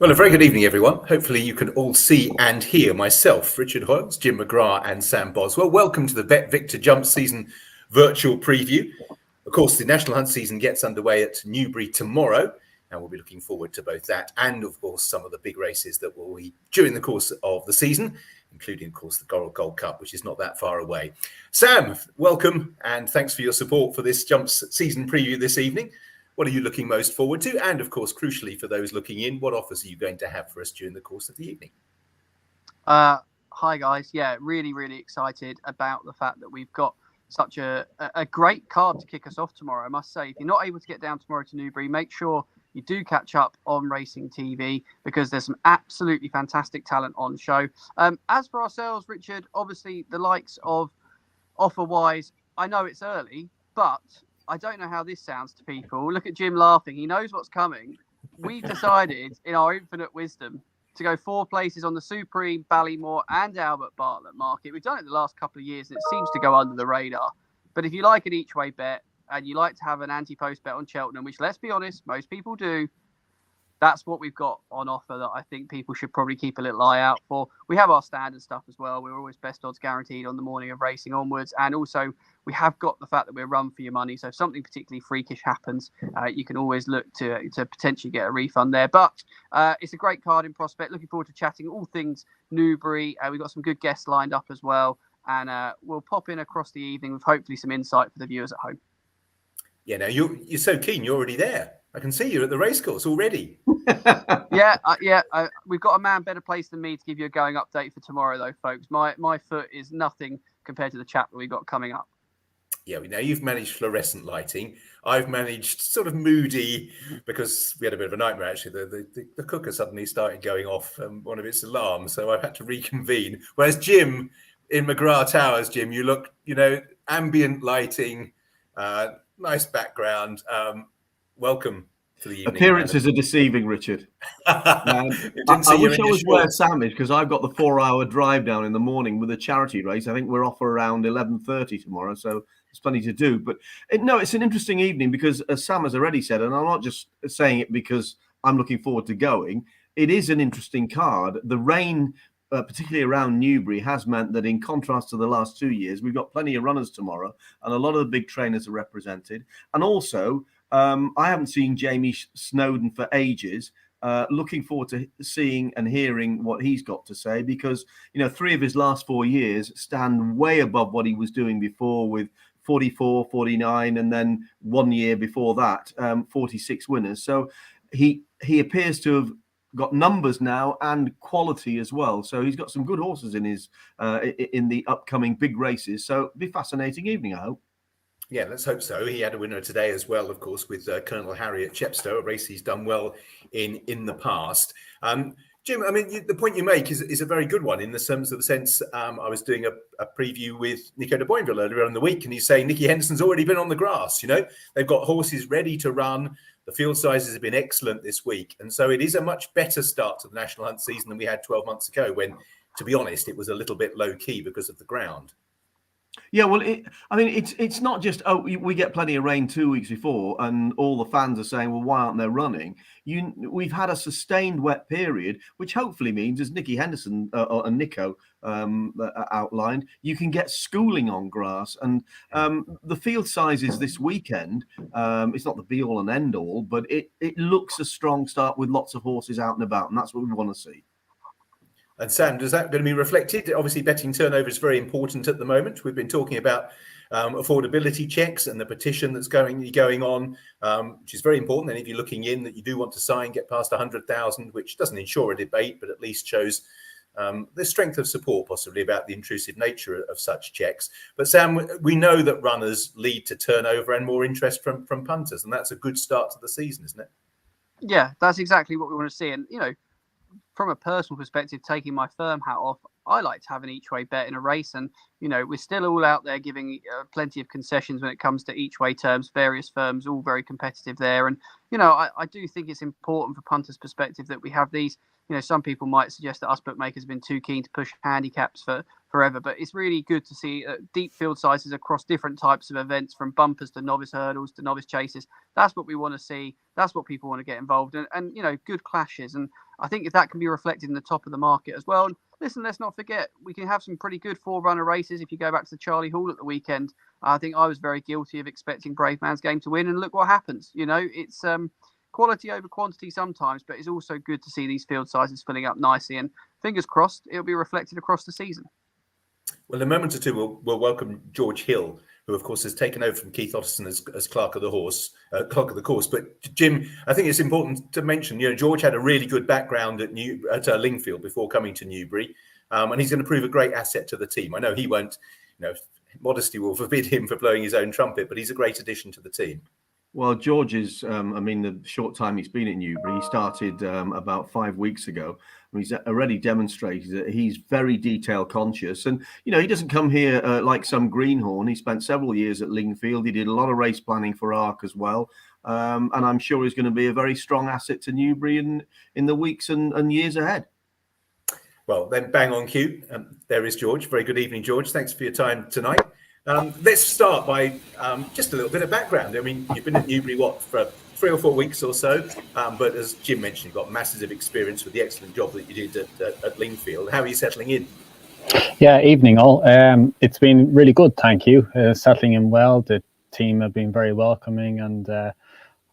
Well, a very good evening, everyone. Hopefully you can all see and hear myself, Richard Hoyles, Jim McGrath and Sam Boswell. Welcome to the BetVictor Jump Season virtual preview. Of course, the National Hunt season gets underway at Newbury tomorrow, and we'll be looking forward to both that and, of course, some of the big races that will be during the course of the season, including, of course, the Gold Cup, which is not that far away. Sam, welcome, and thanks for your support for this Jump Season preview this evening. What are you looking most forward to? And, of course, crucially for those looking in, what offers are you going to have for us during the course of the evening? Hi, guys. Yeah, really excited about the fact that we've got such a great card to kick us off tomorrow. I must say, if you're not able to get down tomorrow to Newbury, make sure you do catch up on Racing TV because there's some absolutely fantastic talent on show. As for ourselves, Richard, obviously the likes of Offer-Wise, I know it's early, but I don't know how this sounds to people. Look at Jim laughing. He knows what's coming. We decided in our infinite wisdom to go 4 places on the Supreme, Ballymore and Albert Bartlett market. We've done it the last couple of years and it seems to go under the radar. But if you like an each way bet and you like to have an anti-post bet on Cheltenham, which let's be honest, most people do, that's what we've got on offer that I think people should probably keep a little eye out for. We have our standard stuff as well. We're always best odds guaranteed on the morning of racing onwards. And also we have got the fact that we're run for your money. So if something particularly freakish happens, you can always look to potentially get a refund there. But it's a great card in prospect. Looking forward to chatting all things Newbury. We've got some good guests lined up as well. And we'll pop in across the evening with hopefully some insight for the viewers at home. Yeah, now you're so keen. You're already there. I can see you at the racecourse already. We've got a man better placed than me to give you a going update for tomorrow, though, folks. My foot is nothing compared to the chap that we got coming up. Yeah, now you've managed fluorescent lighting. I've managed sort of moody because we had a bit of a nightmare, actually. The cooker suddenly started going off one of its alarms, so I had to reconvene. Whereas Jim, in McGrath Towers, Jim, you look, ambient lighting, nice background. Welcome to the evening. Appearances are deceiving, Richard. I wish I was where Sam is because I've got the 4-hour drive down in the morning with a charity race. I think we're off around 11:30 tomorrow, so there's plenty to do. But it's an interesting evening because, as Sam has already said, and I'm not just saying it because I'm looking forward to going, it is an interesting card. The rain, particularly around Newbury, has meant that in contrast to the last 2 years, we've got plenty of runners tomorrow and a lot of the big trainers are represented. And also, I haven't seen Jamie Snowden for ages. Looking forward to seeing and hearing what he's got to say because, 3 of his last 4 years stand way above what he was doing before with 44, 49, and then 1 year before that, 46 winners. So he appears to have got numbers now and quality as well. So he's got some good horses in his in the upcoming big races. So it'll be a fascinating evening, I hope. Yeah, let's hope so. He had a winner today as well, of course, with Colonel Harry at Chepstow, a race he's done well in the past. Jim, I mean, the point you make is a very good one in the terms of the sense I was doing a preview with Nico de Boinville earlier in the week, and he's saying Nicky Henderson's already been on the grass. They've got horses ready to run. The field sizes have been excellent this week. And so it is a much better start to the National Hunt season than we had 12 months ago when, to be honest, it was a little bit low key because of the ground. Yeah, well, it's not just, we get plenty of rain 2 weeks before and all the fans are saying, well, why aren't they running? We've had a sustained wet period, which hopefully means, as Nicky Henderson and Nico outlined, you can get schooling on grass. And the field sizes this weekend, it's not the be-all and end-all, but it looks a strong start with lots of horses out and about, and that's what we want to see. And Sam, does that going to be reflected? Obviously, betting turnover is very important at the moment. We've been talking about affordability checks and the petition that's going on, which is very important. And if you're looking in that you do want to sign, get past 100,000, which doesn't ensure a debate, but at least shows the strength of support possibly about the intrusive nature of such checks. But Sam, we know that runners lead to turnover and more interest from punters, and that's a good start to the season, isn't it? Yeah, that's exactly what we want to see. And, from a personal perspective, taking my firm hat off, I like to have an each way bet in a race. And, we're still all out there giving plenty of concessions when it comes to each way terms, various firms, all very competitive there. And, I do think it's important for punters' perspective that we have these. Some people might suggest that us bookmakers have been too keen to push handicaps for forever, but it's really good to see deep field sizes across different types of events, from bumpers to novice hurdles to novice chases. That's what we want to see. That's what people want to get involved in, and good clashes. And I think if that can be reflected in the top of the market as well. Listen, let's not forget, we can have some pretty good four-runner races. If you go back to the Charlie Hall at the weekend, I think I was very guilty of expecting Brave Man's Game to win, and look what happens. It's quality over quantity sometimes, but it's also good to see these field sizes filling up nicely, and fingers crossed it'll be reflected across the season. Well, in a moment or two, we'll welcome George Hill, who, of course, has taken over from Keith Otterson as clerk of the course. But Jim, I think it's important to mention, George had a really good background at Lingfield before coming to Newbury, and he's going to prove a great asset to the team. I know he won't, modesty will forbid him for blowing his own trumpet, but he's a great addition to the team. Well, George is, the short time he's been at Newbury, he started about 5 weeks ago. He's already demonstrated that he's very detail conscious. And, he doesn't come here like some greenhorn. He spent several years at Lingfield. He did a lot of race planning for ARC as well. And I'm sure he's going to be a very strong asset to Newbury in the weeks and years ahead. Well, then bang on cue. There is George. Very good evening, George. Thanks for your time tonight. Let's start by just a little bit of background. I mean, you've been at Newbury, for 3 or 4 weeks or so, but as Jim mentioned, you've got massive experience with the excellent job that you did at Lingfield. How are you settling in? Yeah, evening all. It's been really good, thank you. Settling in well. The team have been very welcoming, and I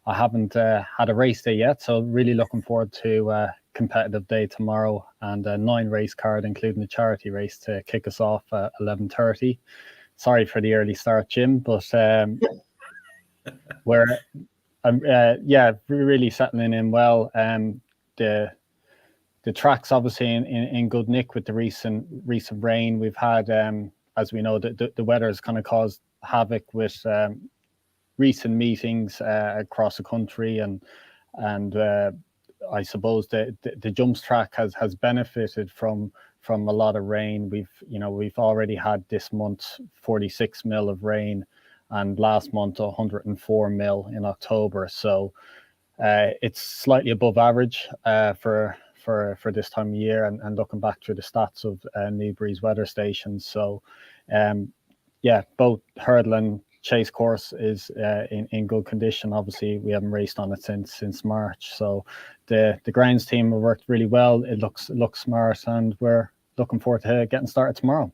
haven't had a race day yet, so really looking forward to a competitive day tomorrow, and a 9 race card, including the charity race to kick us off at 11:30. Sorry for the early start, Jim, but we're really settling in well. The track's obviously in good nick with the recent rain we've had. As we know, the weather has kind of caused havoc with recent meetings across the country, and I suppose the jumps track has benefited from a lot of rain. We've already had this month 46 mil of rain, and last month 104 mil in October. So it's slightly above average for this time of year, and looking back through the stats of Newbury's weather stations. So both hurdle and chase course is in good condition. Obviously, we haven't raced on it since March. So the grounds team have worked really well. It looks smart, and we're looking forward to getting started tomorrow.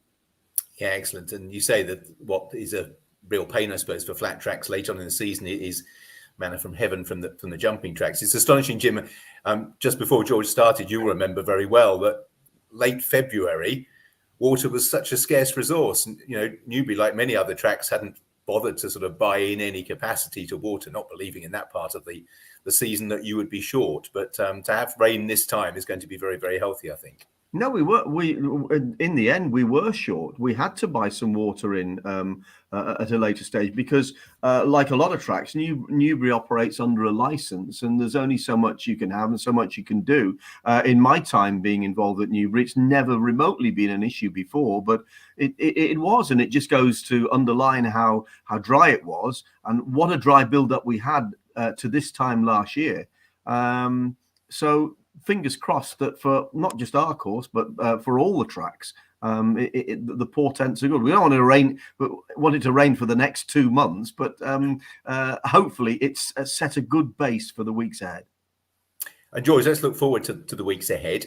Yeah, excellent. And you say that what is a real pain, I suppose, for flat tracks late on in the season is manna from heaven from the jumping tracks. It's astonishing, Jim. Just before George started, you'll remember very well that late February, water was such a scarce resource. And, Newbury, like many other tracks, hadn't bothered to sort of buy in any capacity to water, not believing in that part of the season that you would be short. But to have rain this time is going to be very, very healthy, I think. No, in the end, we were short. We had to buy some water in at a later stage because, like a lot of tracks, Newbury operates under a license, and there's only so much you can have and so much you can do. In my time being involved at Newbury, it's never remotely been an issue before, but it was, and it just goes to underline how dry it was and what a dry build-up we had to this time last year. So fingers crossed that for not just our course, but for all the tracks, the portents are good. We don't want it to rain for the next 2 months, but hopefully it's set a good base for the weeks ahead. George, let's look forward to the weeks ahead.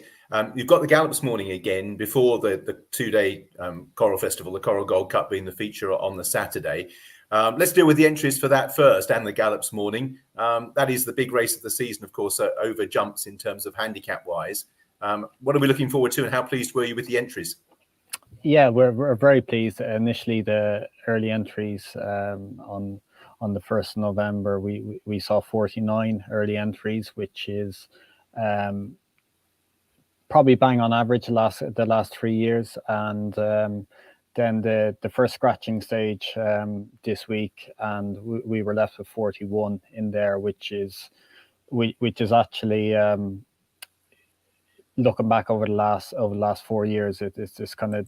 You've got the Gallop this morning again before the 2-day Coral Festival, the Coral Gold Cup being the feature on the Saturday. Let's deal with the entries for that first, and the Gallops morning. That is the big race of the season, of course, over jumps in terms of handicap-wise. What are we looking forward to, and how pleased were you with the entries? Yeah, we're very pleased. Initially, the early entries on the 1st of November, we saw 49 early entries, which is probably bang on average the last 3 years, and then the first scratching stage this week, and we were left with 41 in there, which is actually looking back over the last 4 years, it's just kind of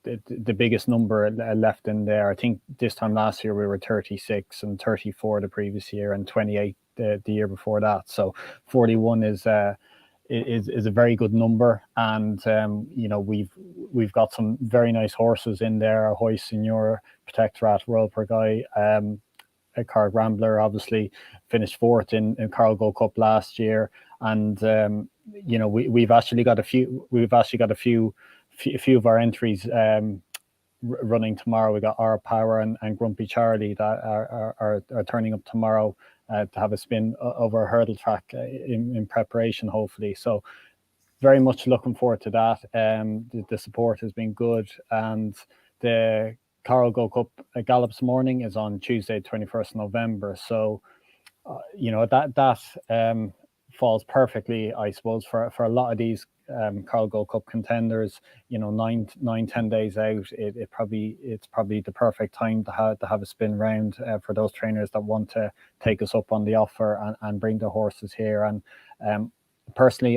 the biggest number left in there. I think this time last year we were 36 and 34 the previous year and 28 the year before that. So 41 is a very good number, and we've got some very nice horses in there. Ahoy Senior, Protectorat, Royal Purgai, Carl Rambler obviously finished fourth in Carl Cup last year, and we've actually got a few of our entries running tomorrow. We got Our Power and Grumpy Charlie that are turning up tomorrow to have a spin over a hurdle track in preparation, hopefully. So very much looking forward to that. The support has been good, and the Carl Cup Gallops morning is on Tuesday, 21st November. So that falls perfectly, I suppose, for a lot of these Carl Cup contenders. 9-10 days out, it's probably the perfect time to have a spin round for those trainers that want to take us up on the offer and bring the horses here. And personally,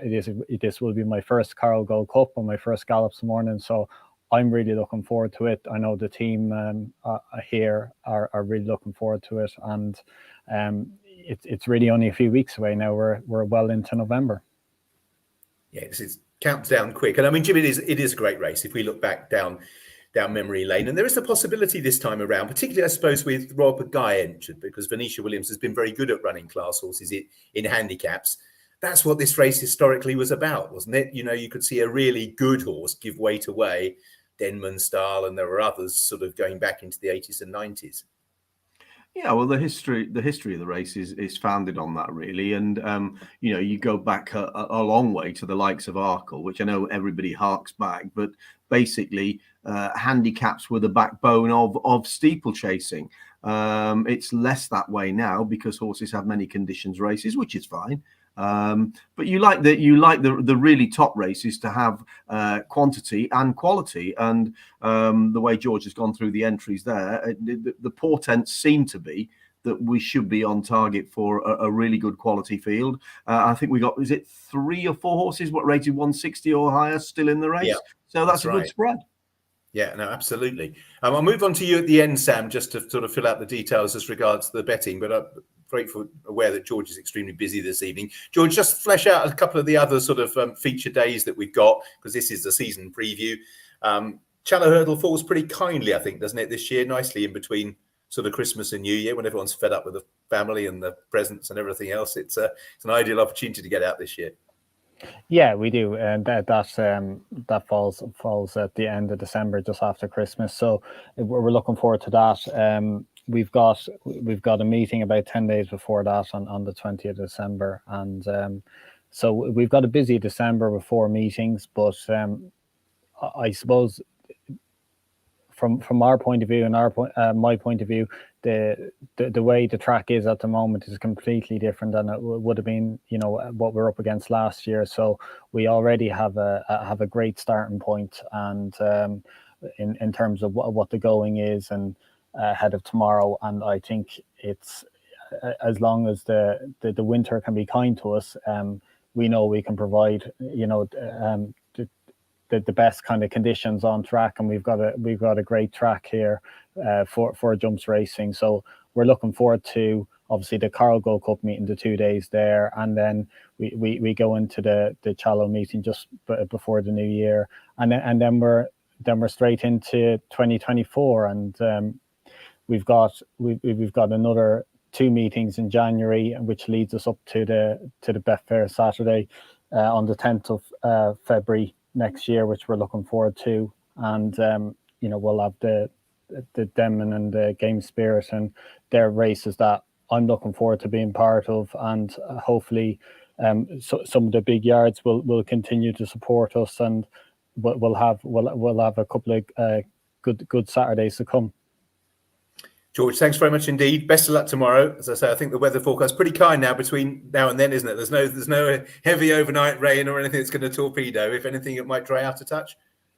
this will be my first Carl Cup and my first Gallops morning, so I'm really looking forward to it. I know the team here are really looking forward to it, and it's really only a few weeks away now. We're well into November. Yes, it counts down quick, and I mean, Jim, it is a great race. If we look back down memory lane, and there is a possibility this time around, particularly I suppose with Royal Purgai entered, because Venetia Williams has been very good at running class horses in handicaps. That's what this race historically was about, wasn't it? You could see a really good horse give weight away, Denman style, and there were others sort of going back into the 80s and 90s. Yeah, well, the history of the race is founded on that, really, and you go back a long way to the likes of Arkle, which I know everybody harks back, but basically handicaps were the backbone of steeplechasing. It's less that way now because horses have many conditions races, which is fine. But you like the really top races to have quantity and quality, and the way George has gone through the entries there, the portents seem to be that we should be on target for a really good quality field. I think we got, is it 3 or 4 horses rated 160 or higher still in the race? Yeah, so that's a good spread. Yeah, no, absolutely. I'll move on to you at the end, Sam, just to sort of fill out the details as regards to the betting, but I'm grateful, aware that George is extremely busy this evening. George, just flesh out a couple of the other sort of feature days that we've got, because this is the season preview. Challow Hurdle falls pretty kindly, I think, doesn't it, this year? Nicely in between sort of Christmas and New Year, when everyone's fed up with the family and the presents and everything else. It's an ideal opportunity to get out this year. Yeah, we do, and that falls at the end of December, just after Christmas. So we're looking forward to that. We've got a meeting about 10 days before that on the 20th of December, and so we've got a busy December with 4 meetings. But I suppose from our point of view and my point of view, the way the track is at the moment is completely different than it would have been, what we're up against last year. So we already have a great starting point, and in terms of what the going is and ahead of tomorrow. And I think it's, as long as the winter can be kind to us, we know we can provide the best kind of conditions on track, and we've got a great track here for jumps racing. So we're looking forward to, obviously, the Carl Cup meeting, the 2 days there, and then we go into the Challow meeting just before the new year, and then we're straight into 2024, and we've got another 2 meetings in January, which leads us up to the BetVictor Saturday on the 10th of February next year, which we're looking forward to. And we'll have the Denman and the Game Spirit, and their races that I'm looking forward to being part of, and hopefully some of the big yards will continue to support us, and we'll have a couple of good Saturdays to come. George, thanks very much indeed. Best of luck tomorrow. As I say, I think the weather forecast is pretty kind now between now and then, isn't it? There's no heavy overnight rain or anything that's going to torpedo. If anything, it might dry out a touch.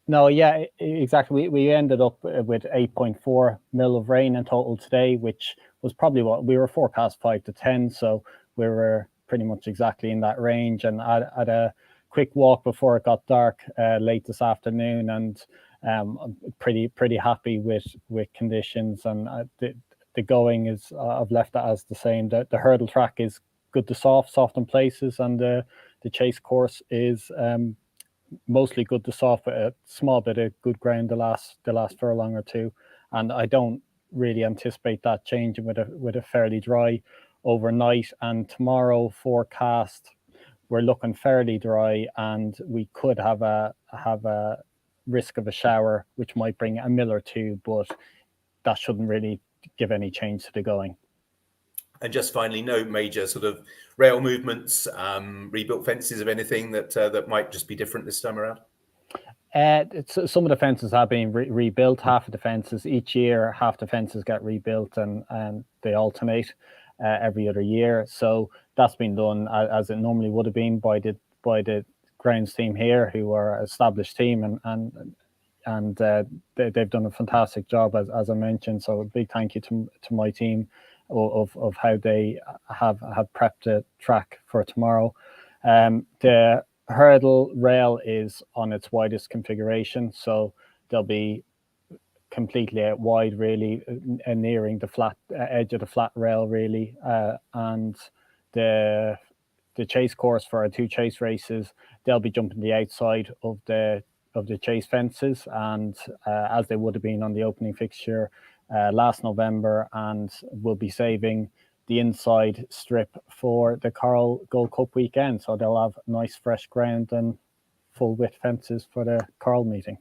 No, yeah, exactly. We ended up with 8.4 mil of rain in total today, which was probably what we were forecast 5 to 10. So we were pretty much exactly in that range. And at a quick walk before it got dark late this afternoon, and I'm pretty happy with conditions, and the going is I've left it as the same. The hurdle track is good to soft in places, and the chase course is mostly good to soft, but a small bit of good ground the last furlong or two, and I don't really anticipate that changing with a fairly dry overnight. And tomorrow forecast, we're looking fairly dry, and we could have a risk of a shower, which might bring a mill or two, but that shouldn't really give any change to the going. And just finally, no major sort of rail movements, rebuilt fences of anything that might just be different this time around? Some of the fences have been rebuilt. Half of the fences each year, half the fences get rebuilt, and they alternate every other year. So that's been done as it normally would have been by the grounds team here, who are an established team, and they've done a fantastic job, as I mentioned. So a big thank you to my team of how they have prepped the track for tomorrow. The hurdle rail is on its widest configuration, so they'll be completely out wide, really, nearing the flat edge of the flat rail, really. And the chase course for our two chase races, they'll be jumping the outside of the chase fences, and as they would have been on the opening fixture last November, and we'll be saving the inside strip for the Coral Gold Cup weekend. So they'll have nice fresh ground and full width fences for the Coral meeting.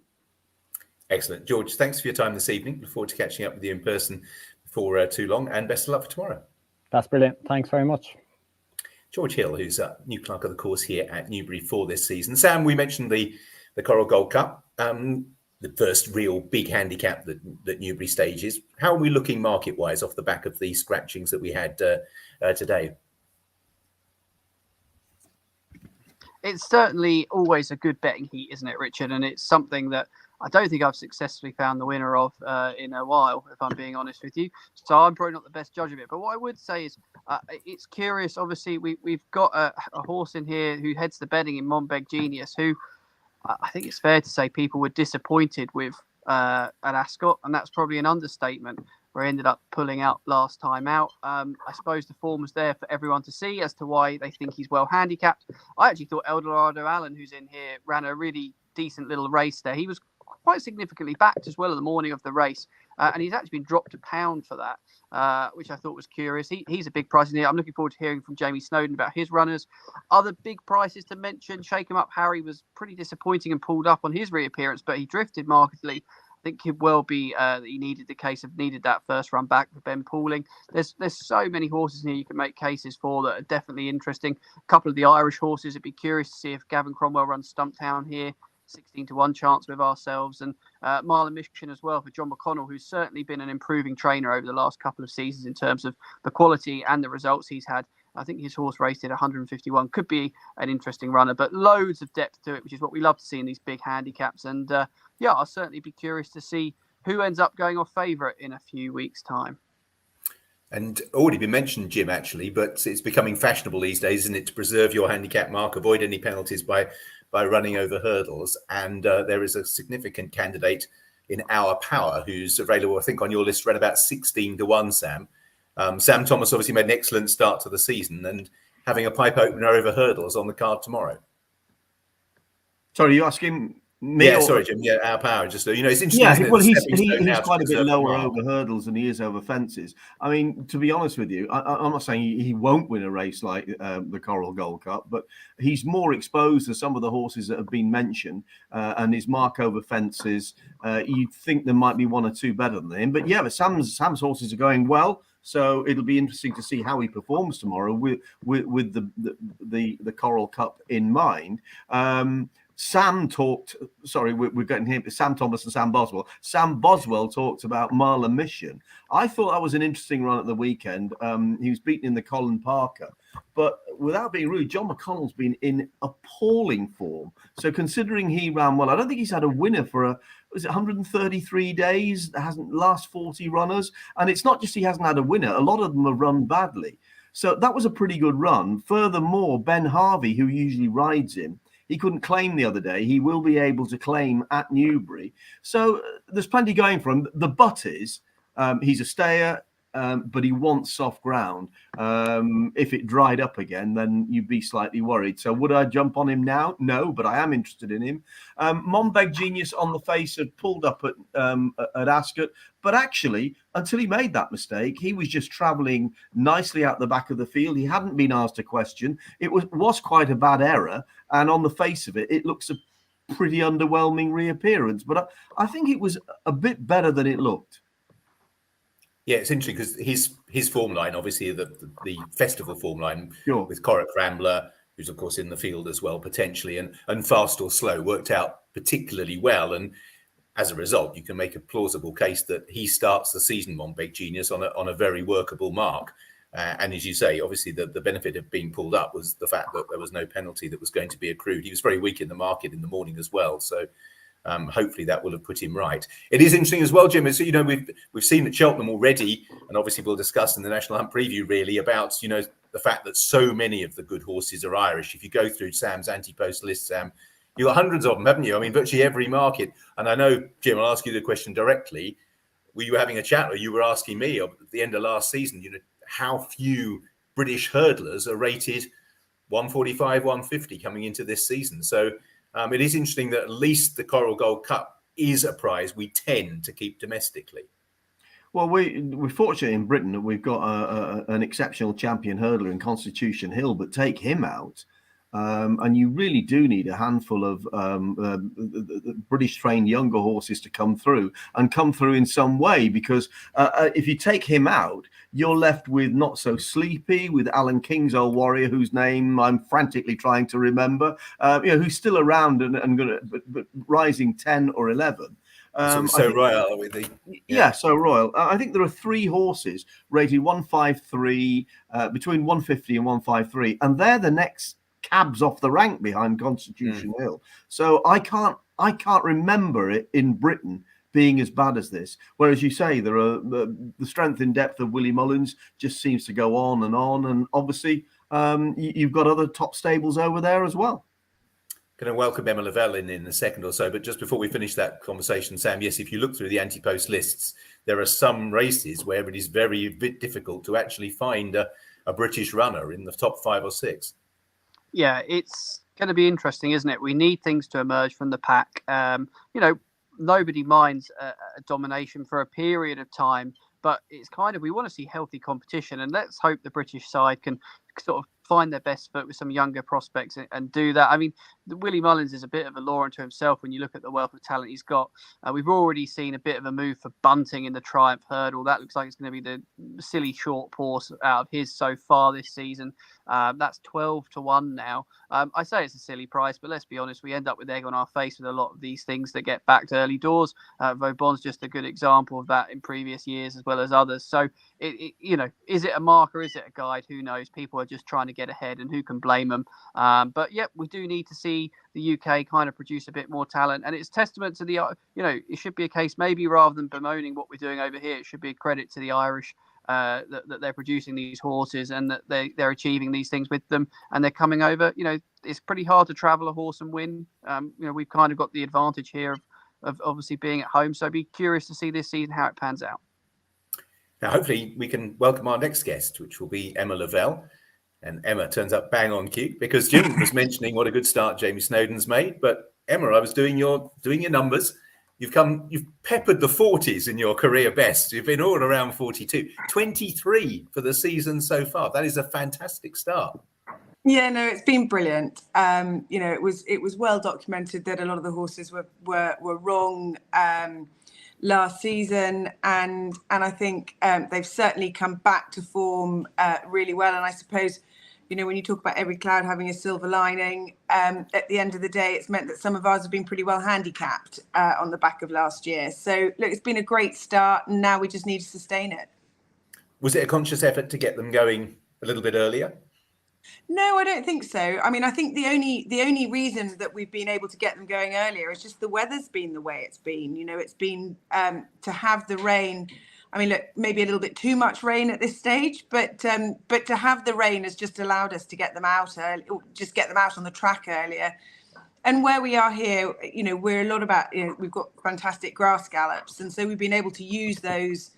Excellent. George, thanks for your time this evening. Look forward to catching up with you in person before too long, and best of luck for tomorrow. That's brilliant. Thanks very much. George Hill, who's new clerk of the course here at Newbury for this season. Sam, we mentioned the Coral Gold Cup, the first real big handicap that Newbury stages. How are we looking market-wise off the back of the scratchings that we had today? It's certainly always a good betting heat, isn't it, Richard? And it's something that I don't think I've successfully found the winner of in a while, if I'm being honest with you. So I'm probably not the best judge of it. But what I would say is it's curious. Obviously, we've got a horse in here who heads the betting in Monbeg Genius, who I think it's fair to say people were disappointed with at Ascot, and that's probably an understatement, where he ended up pulling out last time out. I suppose the form was there for everyone to see as to why they think he's well handicapped. I actually thought Eldorado Allen, who's in here, ran a really decent little race there. He was quite significantly backed as well in the morning of the race, and he's actually been dropped £1 for that, which I thought was curious. He's a big price in here. I'm looking forward to hearing from Jamie Snowden about his runners. Other big prices to mention: Shake 'em Up Harry was pretty disappointing and pulled up on his reappearance, but he drifted markedly. I think it will be that he needed that first run back for Ben Pauling. There's so many horses in here you can make cases for that are definitely interesting. A couple of the Irish horses, it'd be curious to see if Gavin Cromwell runs Stumptown here. 16-1 chance with ourselves, and Mile and Mission as well for John McConnell, who's certainly been an improving trainer over the last couple of seasons in terms of the quality and the results he's had. I think his horse raced at 151 could be an interesting runner, but loads of depth to it, which is what we love to see in these big handicaps. And I'll certainly be curious to see who ends up going off favourite in a few weeks' time. And already been mentioned, Jim, actually, but it's becoming fashionable these days, isn't it, to preserve your handicap mark, avoid any penalties by running over hurdles. And there is a significant candidate in Our Power who's available, I think, on your list, around about 16-1, Sam. Sam Thomas obviously made an excellent start to the season, and having a pipe opener over hurdles on the card tomorrow. Sorry, you asking me? Yeah, sorry, Jim. Yeah, Our Power. Just it's interesting. Yeah, well, he's quite a bit lower over hurdles than he is over fences. I mean, to be honest with you, I'm not saying he won't win a race like the Coral Gold Cup, but he's more exposed to some of the horses that have been mentioned, and his mark over fences. You'd think there might be one or two better than him, but yeah, but Sam's horses are going well. So it'll be interesting to see how he performs tomorrow with the Coral Cup in mind. Sam talked, we're getting here, Sam Thomas and Sam Boswell. Sam Boswell talked about Marla Mission. I thought that was an interesting run at the weekend. He was beaten in the Colin Parker. But without being rude, John McConnell's been in appalling form. So considering he ran well, I don't think he's had a winner for 133 days. There hasn't last 40 runners. And it's not just he hasn't had a winner. A lot of them have run badly. So that was a pretty good run. Furthermore, Ben Harvey, who usually rides him, he couldn't claim the other day, he will be able to claim at Newbury. So there's plenty going for him. The but is he's a stayer. But he wants soft ground. If it dried up again, then you'd be slightly worried. So would I jump on him now? No, but I am interested in him. Monbeg Genius on the face had pulled up at Ascot, but actually, until he made that mistake, he was just travelling nicely out the back of the field. He hadn't been asked a question. It was quite a bad error, and on the face of it, it looks a pretty underwhelming reappearance. But I think it was a bit better than it looked. Yeah, it's interesting because his form line, obviously the festival form line with Corach Rambler, who's of course in the field as well potentially, and Fast or Slow worked out particularly well, and as a result, you can make a plausible case that he starts the season, Monbeg Genius, on a very workable mark. And as you say, obviously the benefit of being pulled up was the fact that there was no penalty that was going to be accrued. He was very weak in the market in the morning as well, so. Hopefully that will have put him right. It is interesting as well, Jim. As you know, we've seen at Cheltenham already, and obviously we'll discuss in the National Hunt preview really about the fact that so many of the good horses are Irish. If you go through Sam's anti-post list, Sam, you've got hundreds of them, haven't you? I mean, virtually every market. And I know, Jim, I'll ask you the question directly. Were you having a chat, or you were asking me at the end of last season? How few British hurdlers are rated 145, 150 coming into this season. So. It is interesting that at least the Coral Gold Cup is a prize we tend to keep domestically. Well, we're fortunate in Britain that we've got an exceptional champion hurdler in Constitution Hill, but take him out, and you really do need a handful of British trained younger horses to come through in some way, because if you take him out, you're left with Not So Sleepy, with Alan King's old warrior, whose name I'm frantically trying to remember, who's still around and going to, but rising 10 or 11. So Royal with the So Royal. I think there are 3 horses rated 153, between 150 and 153, and they're the next cabs off the rank behind Constitution Hill. So I can't remember it in Britain being as bad as this. Whereas you say there are the strength in depth of Willie Mullins just seems to go on, and obviously you've got other top stables over there as well. Going to welcome Emma Lavelle in a second or so, but just before we finish that conversation, Sam, yes, if you look through the anti-post lists, there are some races where it is very difficult to actually find a British runner in the top 5 or 6. Yeah, it's going to be interesting, isn't it? We need things to emerge from the pack. Nobody minds a domination for a period of time, but it's kind of, we want to see healthy competition, and let's hope the British side can sort of find their best foot with some younger prospects and do that. I mean, Willie Mullins is a bit of a law unto himself when you look at the wealth of talent he's got. We've already seen a bit of a move for Bunting in the Triumph Hurdle. That looks like it's going to be the silly short course out of his so far this season. That's 12-1 now. I say it's a silly price, but let's be honest, we end up with egg on our face with a lot of these things that get backed early doors. Vauban's just a good example of that in previous years as well as others. So, is it a marker? Is it a guide? Who knows? People are just trying to get ahead, and who can blame them? But we do need to see the UK kind of produce a bit more talent, and it's testament to the, it should be a case, maybe rather than bemoaning what we're doing over here, it should be a credit to the Irish that they're producing these horses and that they're achieving these things with them, and they're coming over. It's pretty hard to travel a horse and win. We've kind of got the advantage here of obviously being at home, so I'd be curious to see this season how it pans out. Now, hopefully we can welcome our next guest, which will be Emma Lavelle. And Emma turns up bang on cue, because Jim was mentioning what a good start Jamie Snowden's made. But Emma, I was doing your numbers. You've peppered the 40s in your career best. You've been all around 42, 23 for the season so far. That is a fantastic start. Yeah, no, it's been brilliant. It was well documented that a lot of the horses were wrong last season, and I think they've certainly come back to form really well. And I suppose, when you talk about every cloud having a silver lining, at the end of the day, it's meant that some of ours have been pretty well handicapped on the back of last year. So, look, it's been a great start, and now we just need to sustain it. Was it a conscious effort to get them going a little bit earlier? No, I don't think so. I mean, I think the only reason that we've been able to get them going earlier is just the weather's been the way it's been. It's been to have the rain. I mean, look, maybe a little bit too much rain at this stage, but to have the rain has just allowed us to get them out early, or just get them out on the track earlier. And where we are here, we're a lot about, we've got fantastic grass gallops, and so we've been able to use those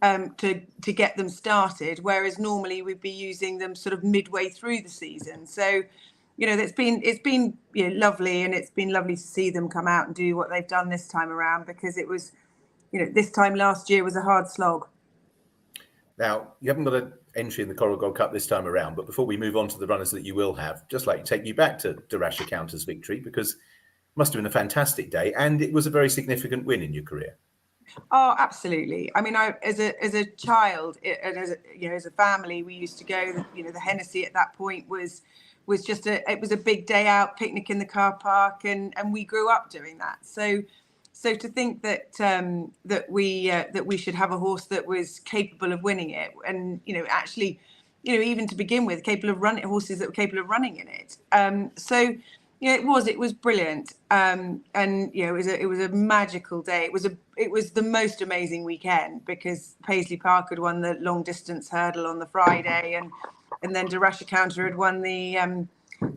to get them started, whereas normally we'd be using them sort of midway through the season. So, it's been lovely, and it's been lovely to see them come out and do what they've done this time around, because it was, this time last year was a hard slog. Now, you haven't got an entry in the Coral Gold Cup this time around, but before we move on to the runners that you will have, just like to take you back to Darasha Counter's victory, because it must have been a fantastic day, and it was a very significant win in your career. Oh, absolutely. I mean, as a child, and as a family, we used to go. The Hennessy at that point was just it was a big day out, picnic in the car park, and we grew up doing that. So to think that that we should have a horse that was capable of winning it, and actually, even to begin with, capable of running horses that were capable of running in it. So it was brilliant, and it was a magical day. It was the most amazing weekend, because Paisley Park had won the long distance hurdle on the Friday, and then Darasha Counter had won the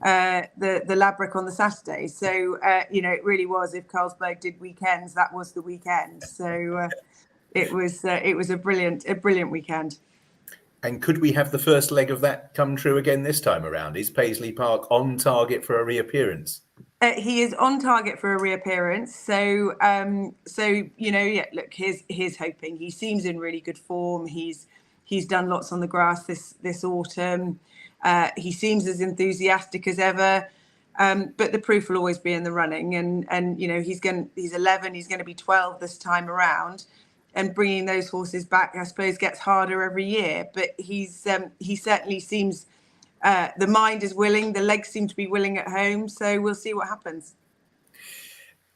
Labrick on the Saturday. So it really was, if Carlsberg did weekends, that was the weekend. So it was a brilliant weekend. And could we have the first leg of that come true again this time around? Is Paisley Park on target for a reappearance? He is on target for a reappearance. So look, here's hoping. He seems in really good form. He's done lots on the grass this autumn. He seems as enthusiastic as ever. But the proof will always be in the running. And he's 11. He's going to be 12 this time around. And bringing those horses back, I suppose, gets harder every year. But he certainly seems, the mind is willing, the legs seem to be willing at home. So we'll see what happens.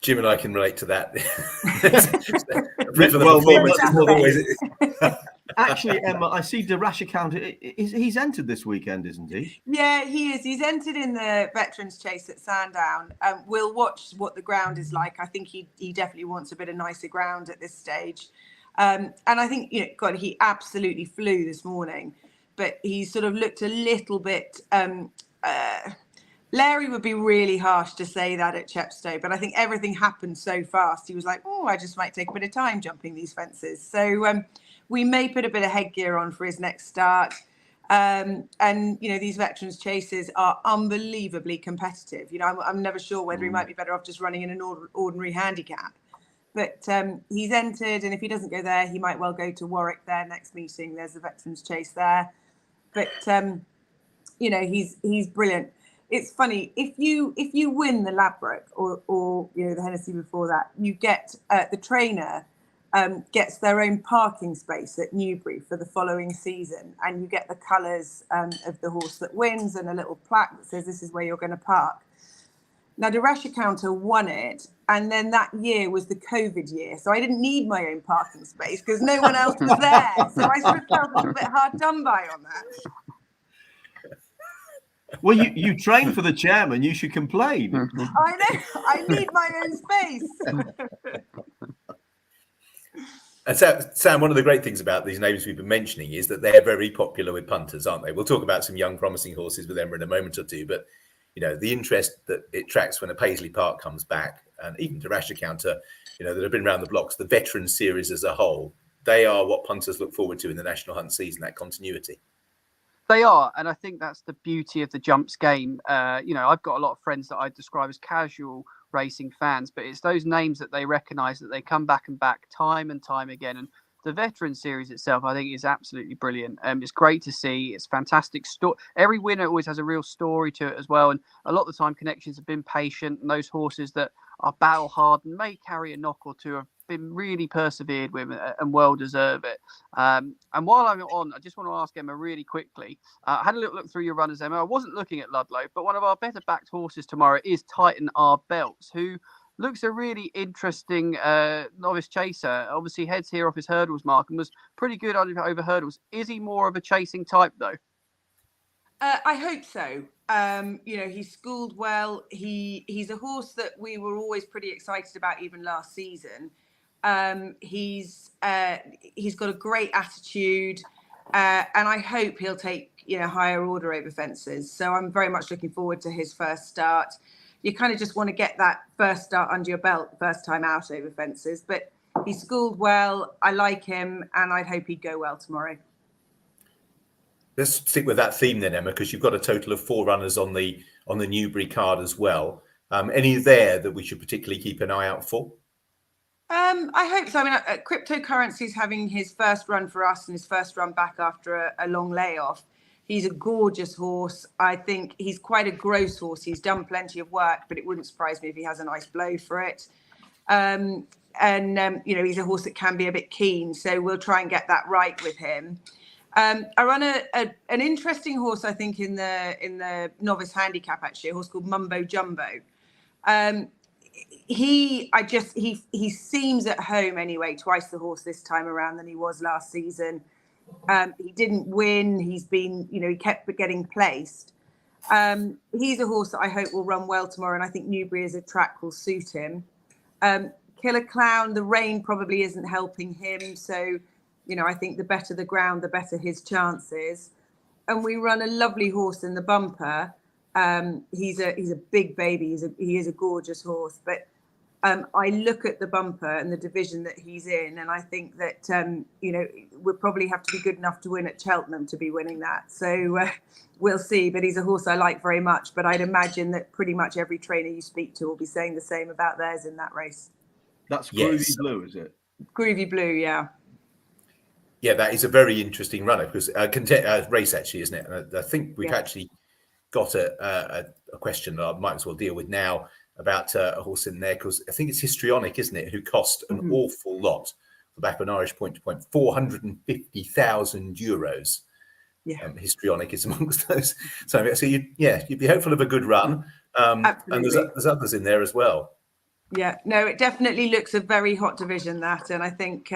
Jim and I can relate to that. Actually, Emma, I see Darasha Counter. He's entered this weekend, isn't he? Yeah, he is. He's entered in the Veterans Chase at Sandown. We'll watch what the ground is like. I think he definitely wants a bit of nicer ground at this stage. And I think, he absolutely flew this morning, but he sort of looked a little bit. Larry would be really harsh to say that at Chepstow, but I think everything happened so fast. He was like, oh, I just might take a bit of time jumping these fences. So we may put a bit of headgear on for his next start. And these Veterans Chases are unbelievably competitive. I'm never sure whether he might be better off just running in an ordinary handicap. But he's entered, and if he doesn't go there, he might well go to Warwick their next meeting. There's the Veterans Chase there. But he's brilliant. It's funny, if you win the Labrick or the Hennessy before that, you get the trainer gets their own parking space at Newbury for the following season, and you get the colours of the horse that wins and a little plaque that says this is where you're going to park. Now, Darasha Counter won it, and then that year was the COVID year, so I didn't need my own parking space because no one else was there. So I sort of felt a little bit hard done by on that. Well, you train for the chairman. You should complain. I know. I need my own space. And Sam, one of the great things about these names we've been mentioning is that they're very popular with punters, aren't they? We'll talk about some young, promising horses with Emma in a moment or two, but the interest that it attracts when a Paisley Park comes back, and even Darasha Counter, that have been around the blocks, the veteran series as a whole, they are what punters look forward to in the National Hunt season, that continuity. They are, and I think that's the beauty of the jumps game. I've got a lot of friends that I describe as casual racing fans, but it's those names that they recognise that they come back and back time and time again. And the veteran series itself, I think, is absolutely brilliant. It's great to see. It's fantastic. Every winner always has a real story to it as well. And a lot of the time, connections have been patient, and those horses that are battle hard and may carry a knock or two have been really persevered with and well deserve it. And while I'm on, I just want to ask Emma really quickly. I had a little look through your runners, Emma. I wasn't looking at Ludlow, but one of our better backed horses tomorrow is Titan R. Belts, who looks a really interesting novice chaser. Obviously heads here off his hurdles mark and was pretty good over hurdles. Is he more of a chasing type though? I hope so. He's schooled well. He's a horse that we were always pretty excited about even last season. He's got a great attitude, and I hope he'll take higher order over fences. So I'm very much looking forward to his first start. you kind of just want to get that first start under your belt, first time out over fences. But he schooled well. I like him, and I'd hope he'd go well tomorrow. Let's stick with that theme then, Emma, because you've got a total of 4 runners on the Newbury card as well. Any there that we should particularly keep an eye out for? I hope so. I mean, Cryptocurrency is having his first run for us and his first run back after a long layoff. He's a gorgeous horse. I think he's quite a gross horse. He's done plenty of work, but it wouldn't surprise me if he has a nice blow for it. You know, he's a horse that can be a bit keen, so we'll try and get that right with him. I run an interesting horse, I think, in the novice handicap, actually, a horse called Mumbo Jumbo. He seems at home anyway, twice the horse this time around than he was last season. He didn't win. He's been, you know, he kept getting placed. He's a horse that I hope will run well tomorrow, and I think Newbury as a track will suit him. Killer Clown, the rain probably isn't helping him, so, you know, I think the better the ground, the better his chances. And we run a lovely horse in the bumper. He's a big baby. He is a gorgeous horse. But I look at the bumper and the division that he's in, and I think that you know, we'll probably have to be good enough to win at Cheltenham to be winning that. So we'll see. But he's a horse I like very much. But I'd imagine that pretty much every trainer you speak to will be saying the same about theirs in that race. That's Groovy Blue, is it? Groovy Blue, yeah. Yeah, that is a very interesting runner because race actually, isn't it? And I think we've actually got a question that I might as well deal with now about a horse in there, because I think it's Histrionic, isn't it, who cost an awful lot for back on Irish point to point, 450,000 euros. Yeah, Histrionic is amongst those. So you'd be hopeful of a good run. And there's others in there as well. Yeah, no, it definitely looks a very hot division, that, and I think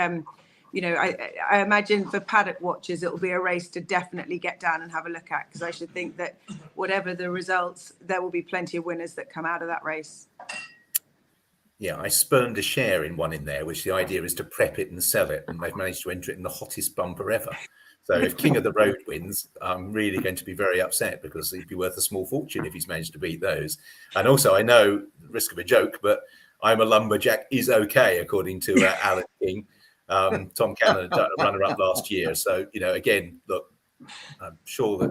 you know, I imagine for paddock watchers, it will be a race to definitely get down and have a look at, because I should think that whatever the results, there will be plenty of winners that come out of that race. Yeah, I spurned a share in one in there, which the idea is to prep it and sell it, and they've managed to enter it in the hottest bumper ever. So if King of the Road wins, I'm really going to be very upset, because he'd be worth a small fortune if he's managed to beat those. And also, I know, risk of a joke, but I'm a Lumberjack is okay, according to Alan King. Tom Cannon, runner-up last year. So, you know, again, look, I'm sure that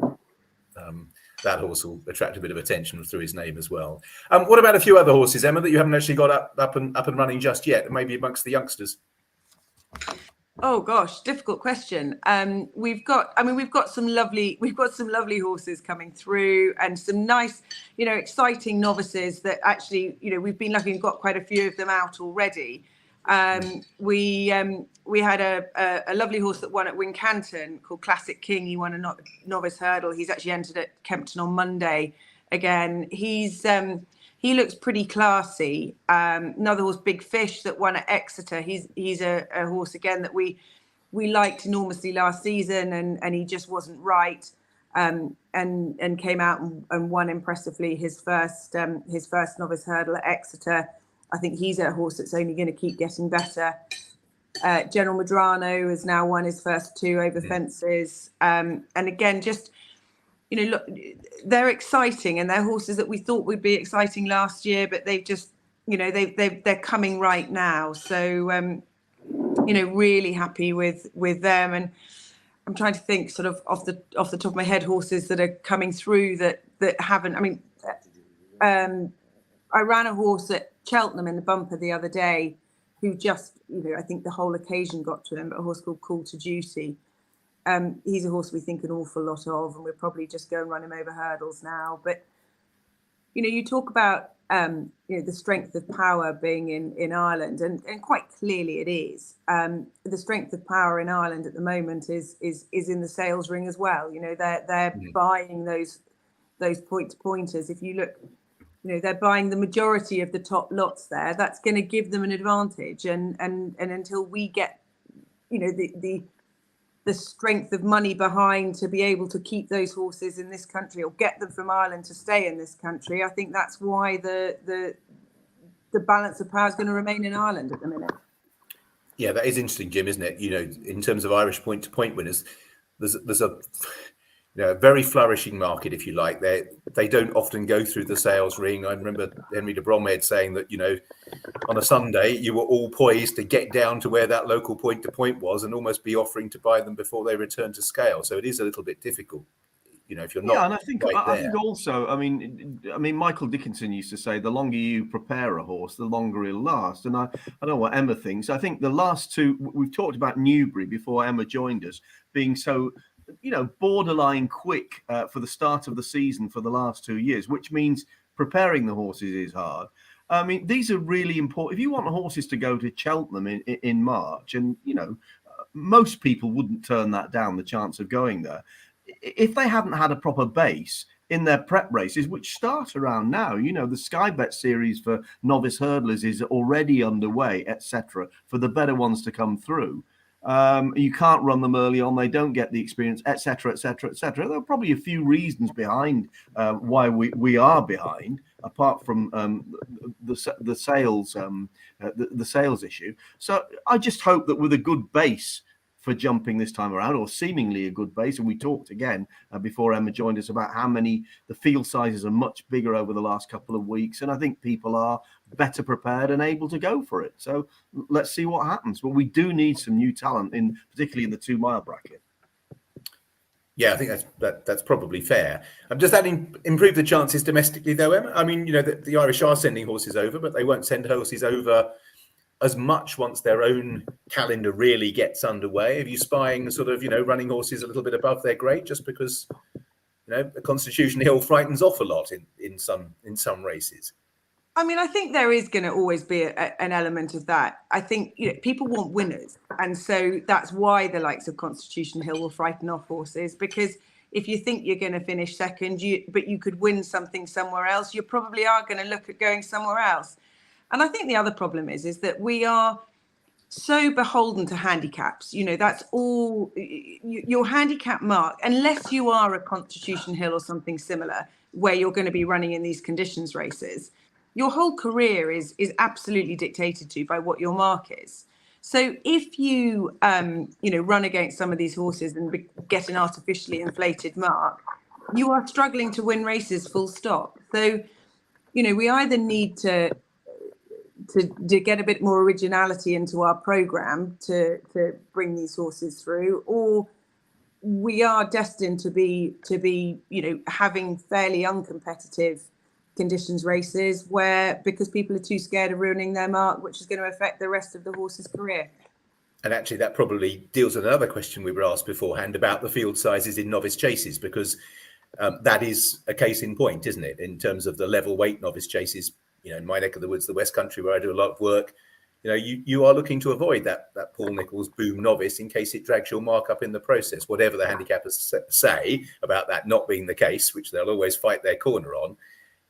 that horse will attract a bit of attention through his name as well. What about a few other horses, Emma, that you haven't actually got up and running just yet, maybe amongst the youngsters? Oh gosh, difficult question. We've got some lovely horses coming through, and some nice, you know, exciting novices that actually, you know, we've been lucky and got quite a few of them out already. We had a lovely horse that won at Wincanton called Classic King. He won a novice hurdle. He's actually entered at Kempton on Monday again. He looks pretty classy. Another horse, Big Fish, that won at Exeter. He's a horse again that we liked enormously last season, and he just wasn't right. And came out and won impressively his first novice hurdle at Exeter. I think he's a horse that's only going to keep getting better. General Medrano has now won his first 2 over fences. And again, just, you know, look, they're exciting, and they're horses that we thought would be exciting last year, but they've just, you know, they're coming right now. So, you know, really happy with them. And I'm trying to think sort of off the top of my head, horses that are coming through that haven't. I mean, I ran a horse at Cheltenham in the bumper the other day, who just, you know, I think the whole occasion got to him, but a horse called Call to Duty. He's a horse we think an awful lot of, and we'll probably just go and run him over hurdles now. But, you know, you talk about, you know, the strength of power being in Ireland, and quite clearly it is. The strength of power in Ireland at the moment is in the sales ring as well. You know, they're buying those point-to-pointers. If you look, you know, they're buying the majority of the top lots there. That's going to give them an advantage. And until we get, you know, the strength of money behind to be able to keep those horses in this country, or get them from Ireland to stay in this country, I think that's why the balance of power is going to remain in Ireland at the minute. Yeah, that is interesting, Jim, isn't it? You know, in terms of Irish point-to-point winners, there's a very flourishing market, if you like. They don't often go through the sales ring. I remember Henry de Bromhead saying that, on a Sunday, you were all poised to get down to where that local point-to-point was and almost be offering to buy them before they return to scale. So it is a little bit difficult, if you're not. Yeah, and I think also, I mean, Michael Dickinson used to say, the longer you prepare a horse, the longer he'll last. And I don't know what Emma thinks. I think the last two, we've talked about Newbury before Emma joined us, being so, borderline quick for the start of the season for the last 2 years, which means preparing the horses is hard. I mean, these are really important. If you want the horses to go to Cheltenham in March, and, most people wouldn't turn that down, the chance of going there. If they hadn't had a proper base in their prep races, which start around now, the Sky Bet series for novice hurdlers is already underway, etc., for the better ones to come through. You can't run them early on; they don't get the experience, etc., etc., etc. There are probably a few reasons behind why we are behind, apart from the sales issue. So I just hope that with a good base for jumping this time around, or seemingly a good base, and we talked again before Emma joined us about how many the field sizes are much bigger over the last couple of weeks, and I think people are better prepared and able to go for it. So let's see what happens. But we do need some new talent, particularly in the 2 mile bracket. Yeah, I think that's probably fair. Does that improve the chances domestically, though, Emma? I mean, the Irish are sending horses over, but they won't send horses over as much once their own calendar really gets underway. Are you spying sort of, running horses a little bit above their grade just because, the Constitution Hill frightens off a lot in some races? I mean, I think there is going to always be an element of that. I think people want winners, and so that's why the likes of Constitution Hill will frighten off horses, because if you think you're going to finish second, but you could win something somewhere else, you probably are going to look at going somewhere else. And I think the other problem is that we are so beholden to handicaps. That's all your handicap mark, unless you are a Constitution Hill or something similar, where you're going to be running in these conditions races. Your whole career is absolutely dictated to by what your mark is. So if you, run against some of these horses and get an artificially inflated mark, you are struggling to win races, full stop. So, we either need to get a bit more originality into our program to bring these horses through, or we are destined to be having fairly uncompetitive conditions races because people are too scared of ruining their mark, which is going to affect the rest of the horse's career. And actually that probably deals with another question we were asked beforehand about the field sizes in novice chases, because that is a case in point, isn't it, in terms of the level weight novice chases. In my neck of the woods, the West Country, where I do a lot of work, you are looking to avoid that Paul Nicholls boom novice in case it drags your mark up in the process. Whatever the handicappers say about that not being the case, which they'll always fight their corner on,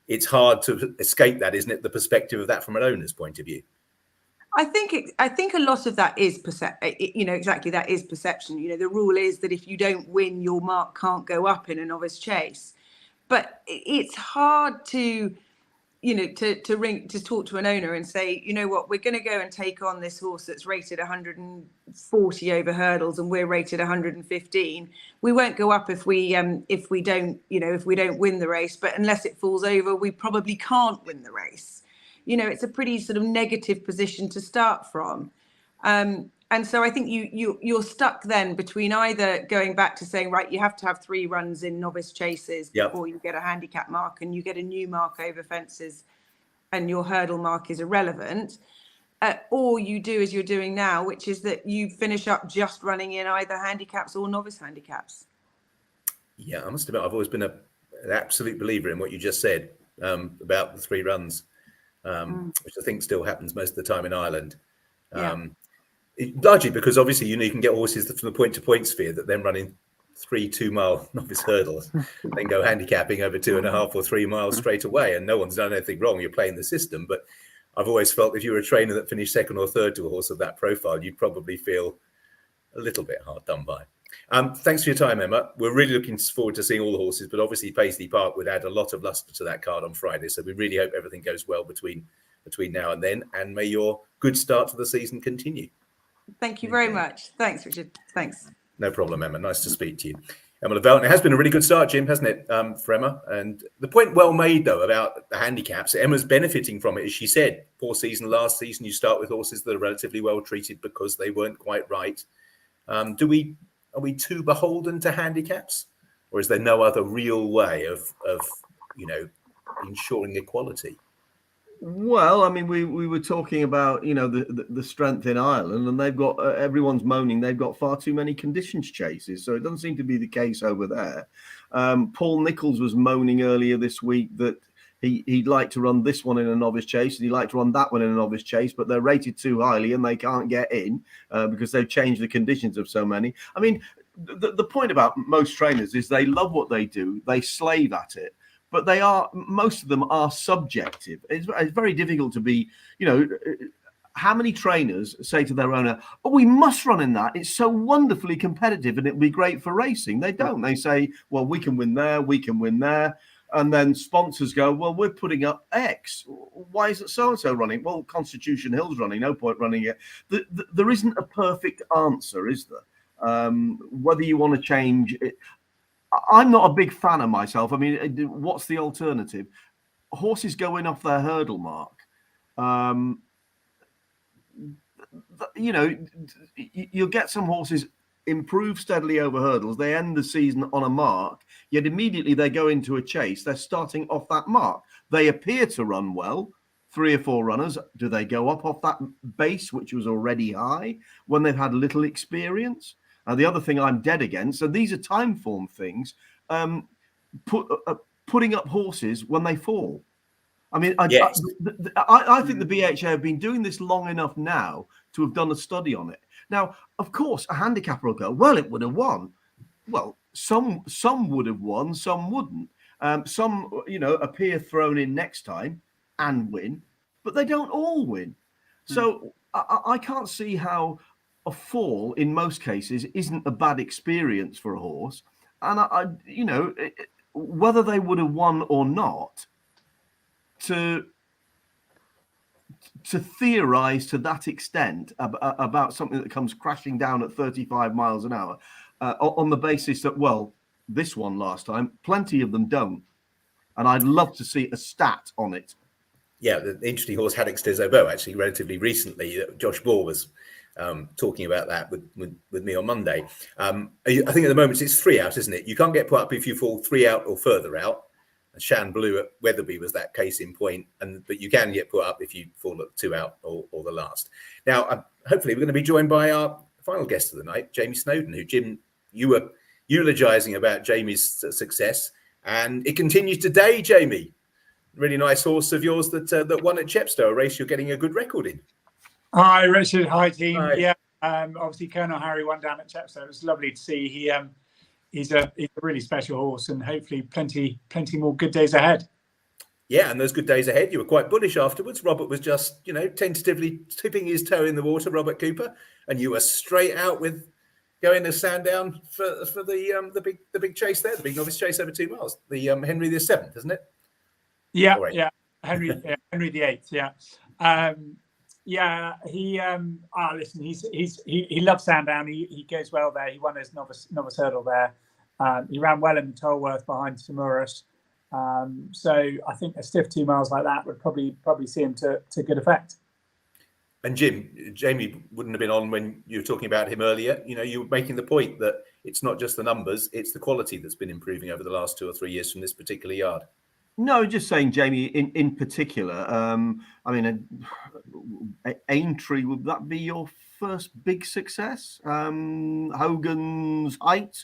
it's hard to escape that, isn't it? The perspective of that from an owner's point of view. I think a lot of that is exactly that is perception. The rule is that if you don't win, your mark can't go up in a novice chase. But it's hard to to talk to an owner and say, we're going to go and take on this horse that's rated 140 over hurdles and we're rated 115. We won't go up if we don't win the race, but unless it falls over, we probably can't win the race. It's a pretty sort of negative position to start from. And so I think you're stuck then between either going back to saying, right, you have to have 3 runs in novice chases before you get a handicap mark, and you get a new mark over fences and your hurdle mark is irrelevant, or you do as you're doing now, which is that you finish up just running in either handicaps or novice handicaps. Yeah, I must admit, I've always been an absolute believer in what you just said about the 3 runs, which I think still happens most of the time in Ireland. Largely because obviously you can get horses from the point-to-point sphere that then run in 3 2-mile novice hurdles, then go handicapping over 2.5 or 3 miles straight away, and no one's done anything wrong. You're playing the system. But I've always felt if you were a trainer that finished second or third to a horse of that profile, you'd probably feel a little bit hard done by. Thanks for your time, Emma. We're really looking forward to seeing all the horses, but obviously Paisley Park would add a lot of luster to that card on Friday. So we really hope everything goes well between now and then, and may your good start to the season continue. Thank you very much. Thanks, Richard. Thanks. No problem, Emma. Nice to speak to you. Emma Veldt. It has been a really good start, Jim, hasn't it, for Emma? And the point well made, though, about the handicaps. Emma's benefiting from it, as she said. Poor season last season. You start with horses that are relatively well treated because they weren't quite right. Are we too beholden to handicaps, or is there no other real way of ensuring equality? Well, I mean, we were talking about, the strength in Ireland, and they've got everyone's moaning they've got far too many conditions chases. So it doesn't seem to be the case over there. Paul Nicholls was moaning earlier this week that he'd like to run this one in a novice chase, and he'd like to run that one in a novice chase, but they're rated too highly and they can't get in because they've changed the conditions of so many. I mean, the point about most trainers is they love what they do, they slave at it. But most of them are subjective. It's very difficult to be, how many trainers say to their owner, "Oh, we must run in that. It's so wonderfully competitive and it'll be great for racing." They don't. They say, "Well, we can win there, we can win there." And then sponsors go, "Well, we're putting up X. Why isn't so-and-so running?" "Well, Constitution Hill's running. No point running it." There isn't a perfect answer, is there? Whether you want to change it. I'm not a big fan of myself. I mean, what's the alternative? Horses going off their hurdle mark. You'll get some horses improve steadily over hurdles. They end the season on a mark, yet immediately they go into a chase. They're starting off that mark. They appear to run well. 3 or 4 runners. Do they go up off that base, which was already high, when they've had little experience? The other thing I'm dead against, and these are time form things, putting up horses when they fall. I mean, yes. I think the BHA have been doing this long enough now to have done a study on it. Now, of course, a handicapper will go, "Well, it would have won." Well, some would have won, some wouldn't. Some, appear thrown in next time and win, but they don't all win. So I can't see how a fall in most cases isn't a bad experience for a horse. And whether they would have won or not, to theorize to that extent about something that comes crashing down at 35 miles an hour on the basis that, well, this one last time, plenty of them don't. And I'd love to see a stat on it. Yeah, the interesting horse Haddocks des Obeaux, actually, relatively recently, Josh Ball was talking about that with me on Monday. I think at the moment it's 3 out, isn't it? You can't get put up if you fall 3 out or further out. Shan Blue at Weatherby was that case in point, but you can get put up if you fall at 2 out or the last. Now, hopefully we're going to be joined by our final guest of the night, Jamie Snowden, who, Jim, you were eulogizing about Jamie's success, and it continues today, Jamie. Really nice horse of yours that won at Chepstow, a race you're getting a good record in. Hi, Richard. Hi, team. Hi. Yeah, obviously Colonel Harry won down at Chepstow. It was lovely to see. He's a really special horse, and hopefully plenty more good days ahead. Yeah, and those good days ahead. You were quite bullish afterwards. Robert was just, tentatively tipping his toe in the water, Robert Cooper, and you were straight out with going to Sandown for the big chase there, the big novice chase over 2 miles, the Henry VII, isn't it? Yeah, yeah, Henry VIII. Yeah. Listen, he loves Sandown. He goes well there. He won his novice hurdle there. He ran well in the Tolworth behind Samurus. So I think a stiff 2 miles like that would probably see him to good effect. And Jamie wouldn't have been on when you were talking about him earlier. You were making the point that it's not just the numbers, it's the quality that's been improving over the last 2 or 3 years from this particular yard. No, just saying, Jamie, in particular, Aintree, would that be your first big success? Hogan's Height,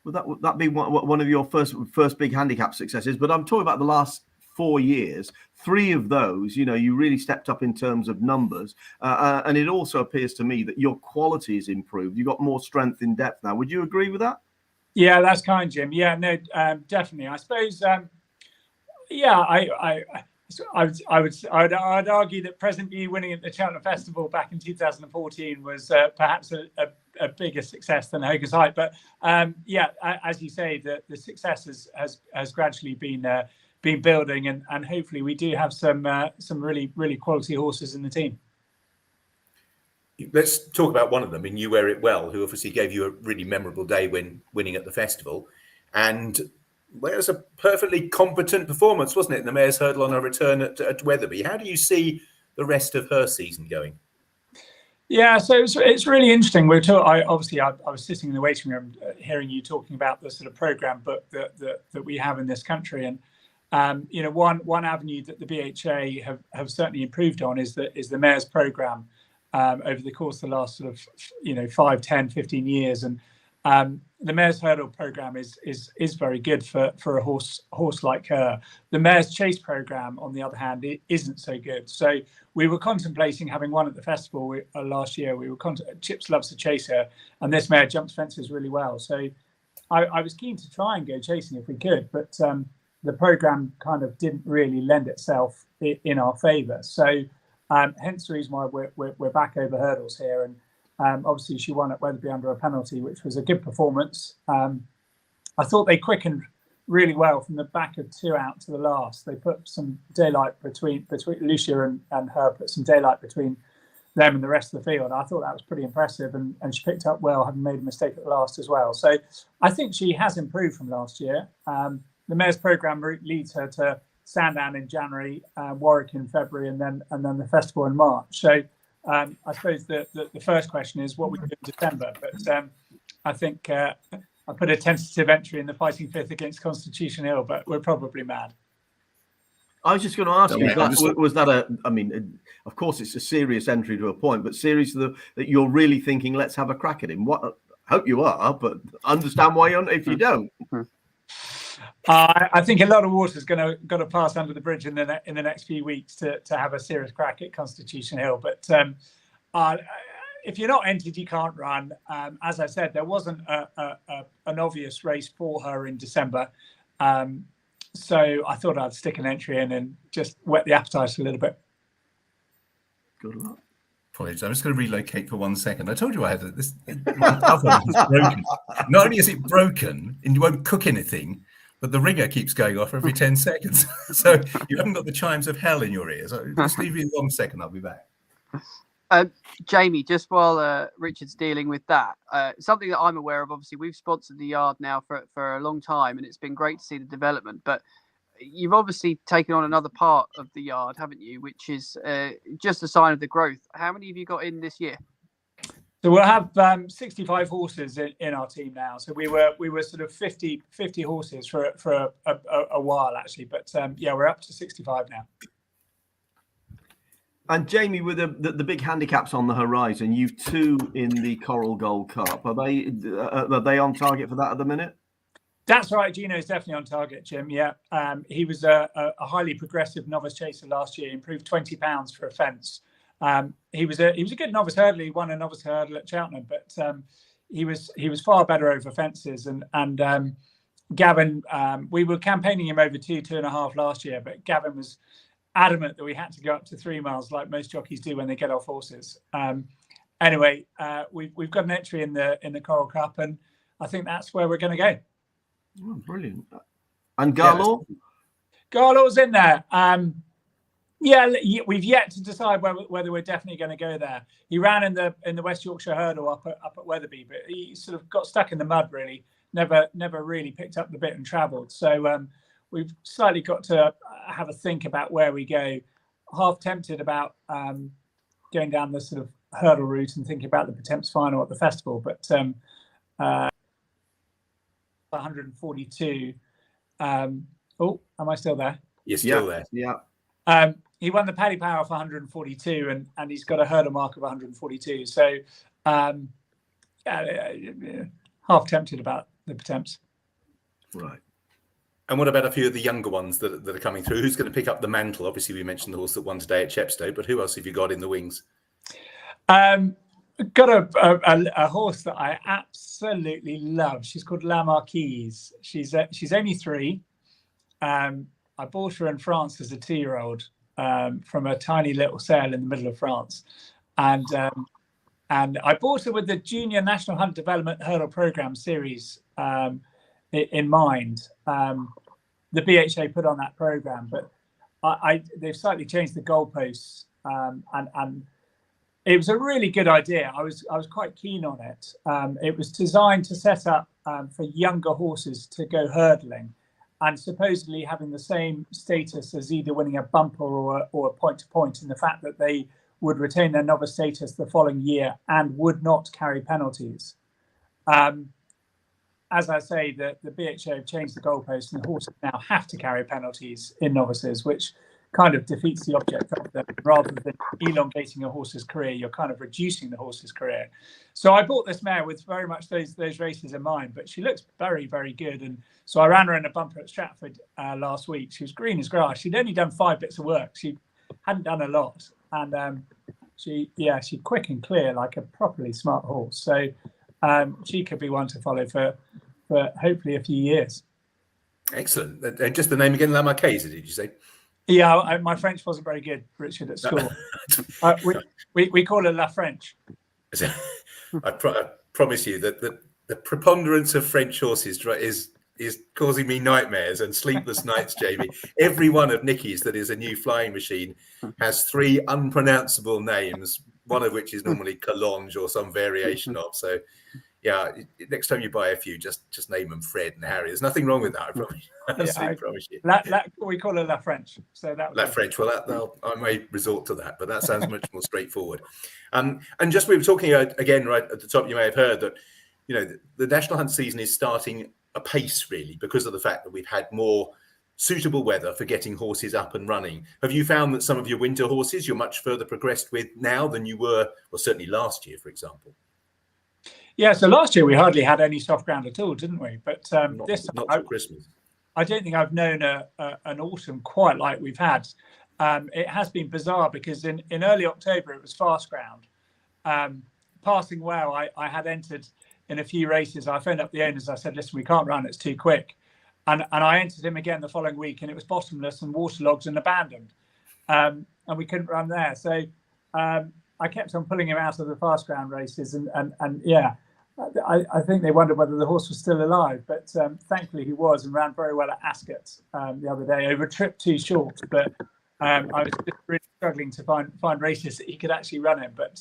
would that be one of your first big handicap successes? But I'm talking about the last 4 years. 3 of those, you really stepped up in terms of numbers. And it also appears to me that your quality has improved. You've got more strength in depth now. Would you agree with that? Yeah, that's kind, Jim. Yeah, no, definitely. I suppose... I'd argue that Present View winning at the Cheltenham Festival back in 2014 was perhaps a bigger success than Hogan's Height. But as you say, the success has gradually been building, and hopefully we do have some really quality horses in the team. let's talk about one of them in You Wear It Well, who obviously gave you a really memorable day when winning at the festival. And well, it was a perfectly competent performance, wasn't it, in the Mayor's Hurdle on her return at Wetherby? How do you see the rest of her season going? Yeah, so it's really interesting. I was sitting in the waiting room hearing you talking about the sort of programme book that we have in this country, and one avenue that the BHA have certainly improved on is the Mayor's programme over the course of the last sort of 5, 10, 15 years, and the Mayor's Hurdle programme is very good for a horse like her. The Mayor's Chase programme, on the other hand, it isn't so good. So we were contemplating having one at the festival last year. Chips loves to chase her, and this mare jumps fences really well. So I was keen to try and go chasing if we could, but the programme kind of didn't really lend itself in our favour. So hence the reason why we're back over hurdles here. And obviously she won at Wetherby under a penalty, which was a good performance. I thought they quickened really well from the back of 2 out to the last. They put some daylight between Lucia and her, put some daylight between them and the rest of the field. I thought that was pretty impressive, and she picked up well, having made a mistake at the last as well. So I think she has improved from last year. The Mayor's programme route leads her to Sandown in January, Warwick in February, and then the festival in March. So I suppose the first question is what we do in December. But I think I put a tentative entry in the Fighting Fifth against Constitution Hill, but we're probably mad. I was just going to ask you, was that I mean, of course, it's a serious entry to a point, but serious that you're really thinking, let's have a crack at him. What? Hope you are, but understand why if you don't. I think a lot of water is going to pass under the bridge in the next few weeks to have a serious crack at Constitution Hill. But if you're not entered, you can't run. As I said, there wasn't an obvious race for her in December. So I thought I'd stick an entry in and just whet the appetite a little bit. Good luck. Apologies, I'm just going to relocate for 1 second. I told you I had this. My oven is broken. Not only is it broken and you won't cook anything, but the ringer keeps going off every 10 seconds. So you haven't got the chimes of hell in your ears. Just leave me 1 second, I'll be back. Jamie, just while Richard's dealing with that, something that I'm aware of, obviously, we've sponsored the yard now for a long time, and it's been great to see the development. But you've obviously taken on another part of the yard, haven't you? Which is just a sign of the growth. How many have you got in this year? So we'll have 65 horses in our team now. So we were sort of 50 horses for a while actually, but yeah, we're up to 65 now. And Jamie, with the big handicaps on the horizon, you've 2 in the Coral Gold Cup. Are they on target for that at the minute? That's right. Gino's definitely on target, Jim. Yeah, he was a highly progressive novice chaser last year. Improved £20 for a fence. He was a good novice hurdler. He won a novice hurdle at Cheltenham, but he was far better over fences. And Gavin, we were campaigning him over 2.5 last year, but Gavin was adamant that we had to go up to 3 miles, like most jockeys do when they get off horses. Anyway, we've got an entry in the Coral Cup, and I think that's where we're going to go. Oh, brilliant! And Garlaw? Garlaw's in there. Yeah, we've yet to decide whether we're definitely going to go there. He ran in the West Yorkshire Hurdle up at Wetherby, but he sort of got stuck in the mud. Really, never really picked up the bit and travelled. So we've slightly got to have a think about where we go. Half tempted about going down the sort of hurdle route and thinking about the Pertemps final at the festival, but 142. Oh, am I still there? You're still there. Yeah. He won the Paddy Power for 142, and he's got a hurdle mark of 142. So, half tempted about the Pertemps. Right. And what about a few of the younger ones that are coming through? Who's going to pick up the mantle? Obviously, we mentioned the horse that won today at Chepstow, but who else have you got in the wings? Got a horse that I absolutely love. She's called La Marquise. She's only 3. I bought her in France as a 2-year-old from a tiny little sale in the middle of France, and I bought her with the Junior National Hunt Development Hurdle Programme series in mind. The BHA put on that programme, but they've slightly changed the goalposts, and it was a really good idea. I was quite keen on it. It was designed to set up for younger horses to go hurdling, and supposedly having the same status as either winning a bumper or a point to point, in the fact that they would retain their novice status the following year and would not carry penalties. As I say, the BHA have changed the goalposts, and the horses now have to carry penalties in novices, which kind of defeats the object of them. Rather than elongating a horse's career, you're kind of reducing the horse's career. So I bought this mare with very much those races in mind, but she looks very, very good. And so I ran her in a bumper at Stratford last week. She was green as grass. She'd only done 5 bits of work. She hadn't done a lot. And she's quick and clear, like a properly smart horse. So she could be one to follow for hopefully a few years. Excellent. And just the name again, La Marquise, did you say? Yeah, my French wasn't very good, Richard, at school. We call her La French. I promise you that the preponderance of French horses is causing me nightmares and sleepless nights, Jamie. Every one of Nicky's that is a new flying machine has 3 unpronounceable names, one of which is normally Collonge or some variation of. So, yeah, next time you buy a few, just name them Fred and Harry. There's nothing wrong with that, I promise you. We call her La French. So that La French. Well, I may resort to that, but that sounds much more straightforward. And just we were talking again right at the top. You may have heard that the National Hunt season is starting apace, really, because of the fact that we've had more suitable weather for getting horses up and running. Have you found that some of your winter horses you're much further progressed with now than you were, well, certainly last year, for example? Yeah, so last year we hardly had any soft ground at all, didn't we? But this time, not for Christmas. I don't think I've known an autumn quite like we've had. It has been bizarre because in early October it was fast ground. Passing well, I had entered in a few races. I phoned up the owners. I said, listen, we can't run, it's too quick. And I entered him again the following week, and it was bottomless and waterlogged and abandoned. And we couldn't run there. So I kept on pulling him out of the fast ground races. And yeah, I think they wondered whether the horse was still alive. But thankfully he was, and ran very well at Ascot the other day over a trip too short. But I was just really struggling to find races that he could actually run in. But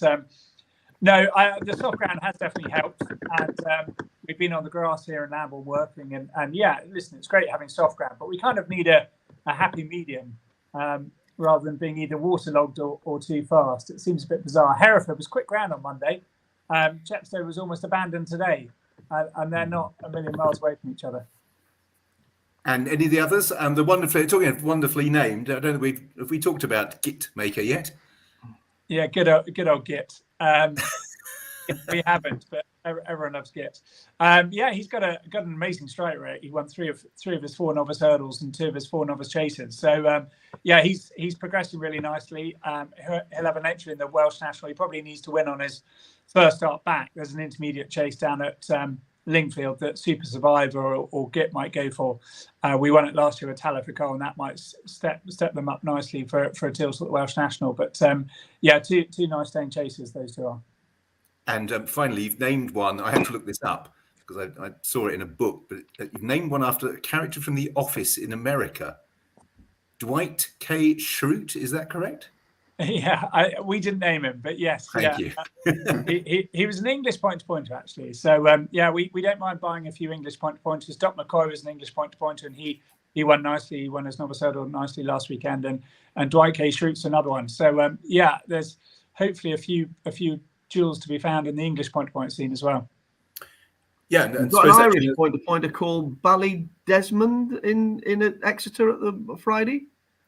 no, the soft ground has definitely helped, and we've been on the grass here in Lambourne working, and yeah, listen, it's great having soft ground, but we kind of need a happy medium rather than being either waterlogged or too fast. It seems a bit bizarre. Hereford was quick ground on Monday. Chepstow was almost abandoned today, and they're not a million miles away from each other. And any of the others? Talking of wonderfully named, I don't know if we talked about Git Maker yet. Yeah, good old Git. We haven't, but everyone loves Git. Yeah, he's got an amazing strike rate. He won three of his 4 novice hurdles and 2 of his 4 novice chases. So yeah, he's progressing really nicely. He'll have an entry in the Welsh National. He probably needs to win on his first start back. There's an intermediate chase down at Lingfield that Super Survivor or Git might go for. We won it last year with Talafico, and that might step them up nicely for a tilt at the Welsh National. But yeah, two nice staying chasers, those 2 are. And finally, you've named one. I had to look this up because I saw it in a book, but you've named one after a character from The Office in America. Dwight K. Schrute, is that correct? Yeah, we didn't name him, but yes. Thank you. He was an English point-to-pointer, actually. So, yeah, we don't mind buying a few English point-to-pointers. Doc McCoy was an English point-to-pointer, and he won nicely. He won his novice hurdle nicely last weekend, and Dwight K. Schrute's another one. So, yeah, there's hopefully a few jewels to be found in the English point-to-point scene as well. Yeah, and got an Irish point-to-pointer called Bally Desmond in Exeter at the Friday.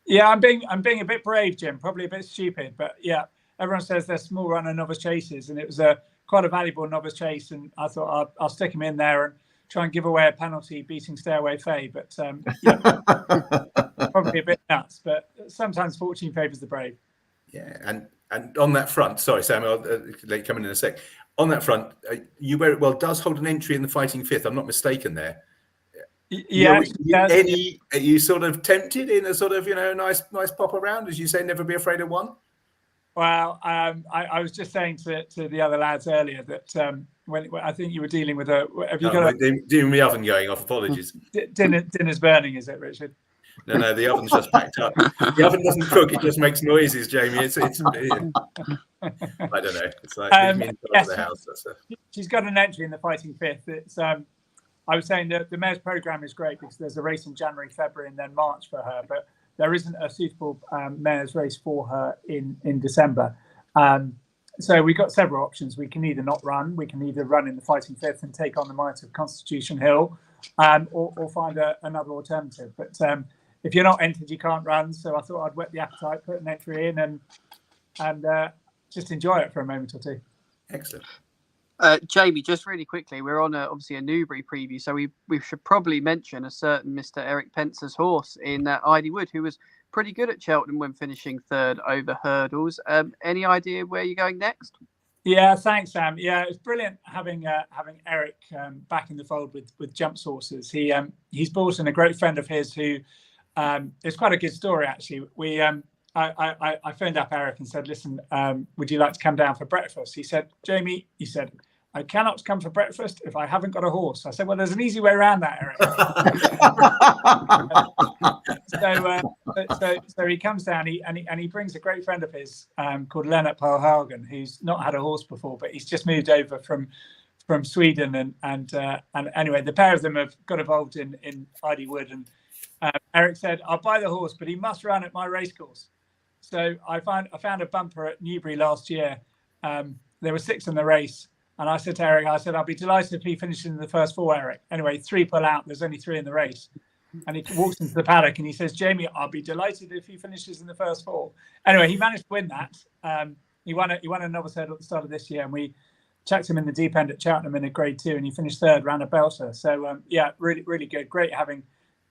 Yeah, I'm being a bit brave, Jim. Probably a bit stupid, but yeah, everyone says they're small runner novice chases, and it was quite a valuable novice chase, and I thought I'll stick him in there and try and give away a penalty, beating Stairway Faye. But yeah, probably a bit nuts, but sometimes fortune favours the brave. Yeah, and on that front, sorry, Sam, I'll let you come in a sec. On that front, you very well does hold an entry in the Fighting Fifth. I'm not mistaken there. Yeah. Are you sort of tempted in a sort of nice pop around, as you say, never be afraid of one? Well, I was just saying to the other lads earlier that when I think you were dealing with dealing with the oven going off. Apologies. Dinner's burning, is it, Richard? No, the oven's just packed up. The oven doesn't cook; it just makes noises, Jamie. It's I don't know. It's like leave me in charge of the house. She's got an entry in the Fighting Fifth. It's I was saying that the mayor's program is great because there's a race in January, February, and then March for her, but there isn't a suitable mayor's race for her in December. So we've got several options. We can either not run, we can either run in the Fighting Fifth and take on the might of Constitution Hill, or find another alternative. But if you're not entered, you can't run. So I thought I'd whet the appetite, put an entry in, and just enjoy it for a moment or two. Excellent. Jamie, just really quickly, we're on obviously a Newbury preview, so we should probably mention a certain Mr. Eric Pence's horse in Ivy Wood, who was pretty good at Cheltenham when finishing third over hurdles. Any idea where you're going next? Yeah, thanks, Sam. Yeah, it's brilliant having Eric back in the fold with jump sources. He's brought in a great friend of his who it's quite a good story actually. I phoned up Eric and said, listen, would you like to come down for breakfast? He said, Jamie, I cannot come for breakfast if I haven't got a horse. I said, well, there's an easy way around that, Eric. So he comes down and he brings a great friend of his called Lennart Polhagen, who's not had a horse before, but he's just moved over from Sweden. And anyway, the pair of them have got involved in Ivy Wood. And Eric said, I'll buy the horse, but he must run at my racecourse. So I found a bumper at Newbury last year. There were 6 in the race. And I said to Eric, I'll be delighted if he finishes in the first 4, Eric. Anyway, 3 pull out. There's only 3 in the race. And he walks into the paddock and he says, Jamie, I'll be delighted if he finishes in the first 4. Anyway, he managed to win that. He won a novice hurdle at the start of this year. And we chucked him in the deep end at Cheltenham in a grade 2. And he finished 3rd, ran a belter. So, yeah, really, really good. Great having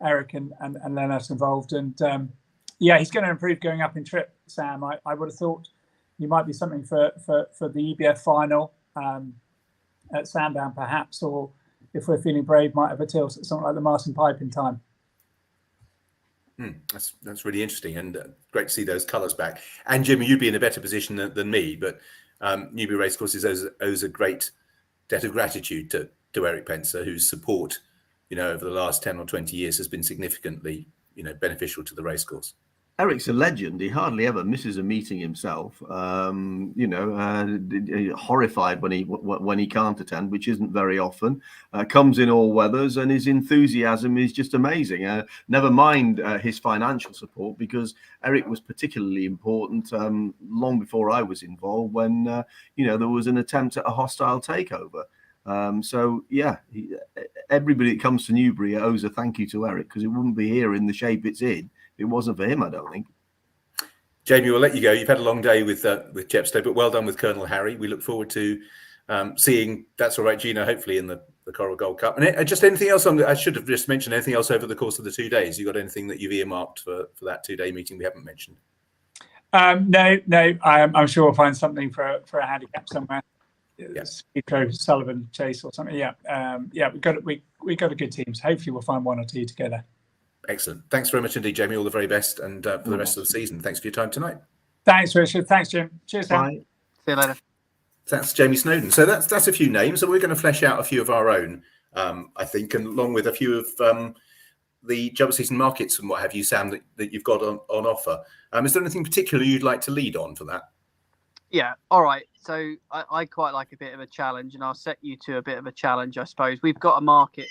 Eric and Lennart involved. And, yeah, he's going to improve going up in trip, Sam. I would have thought he might be something for the EBF final. At Sandown perhaps, or if we're feeling brave, might have a tilt at something like the Martin Pipe in time. That's really interesting and great to see those colours back. And Jimmy, you'd be in a better position than me, but Newbury Racecourses owes a great debt of gratitude to Eric Pencer, whose support, over the last 10 or 20 years has been significantly, beneficial to the racecourse. Eric's a legend. He hardly ever misses a meeting himself. Horrified when he can't attend, which isn't very often. Comes in all weathers, and his enthusiasm is just amazing. Never mind his financial support, because Eric was particularly important long before I was involved when there was an attempt at a hostile takeover. Everybody that comes to Newbury owes a thank you to Eric, because it wouldn't be here in the shape it's in if it wasn't for him, I don't think. Jamie, we'll let you go. You've had a long day with Chepstow, but well done with Colonel Harry. We look forward to seeing That's All Right, Gino, hopefully in the Coral Gold Cup. And just anything else I should have just mentioned anything else over the course of the 2 days. You got anything that you've earmarked for that 2-day meeting we haven't mentioned? No. I'm sure we'll find something for a handicap somewhere. Yes. Sullivan Chase or something. We got a good team. So hopefully we'll find 1 or 2 together. Excellent. Thanks very much indeed, Jamie. All the very best, and for the rest of the season. Thanks for your time tonight. Thanks, Richard. Thanks, Jim. Cheers, Sam. Bye. See you later. That's Jamie Snowden. So that's a few names, and we're going to flesh out a few of our own, I think, and along with a few of the jump season markets and what have you, Sam, that you've got on offer. Is there anything particular you'd like to lead on for that? Yeah. All right. So I quite like a bit of a challenge, and I'll set you to a bit of a challenge, I suppose. We've got a market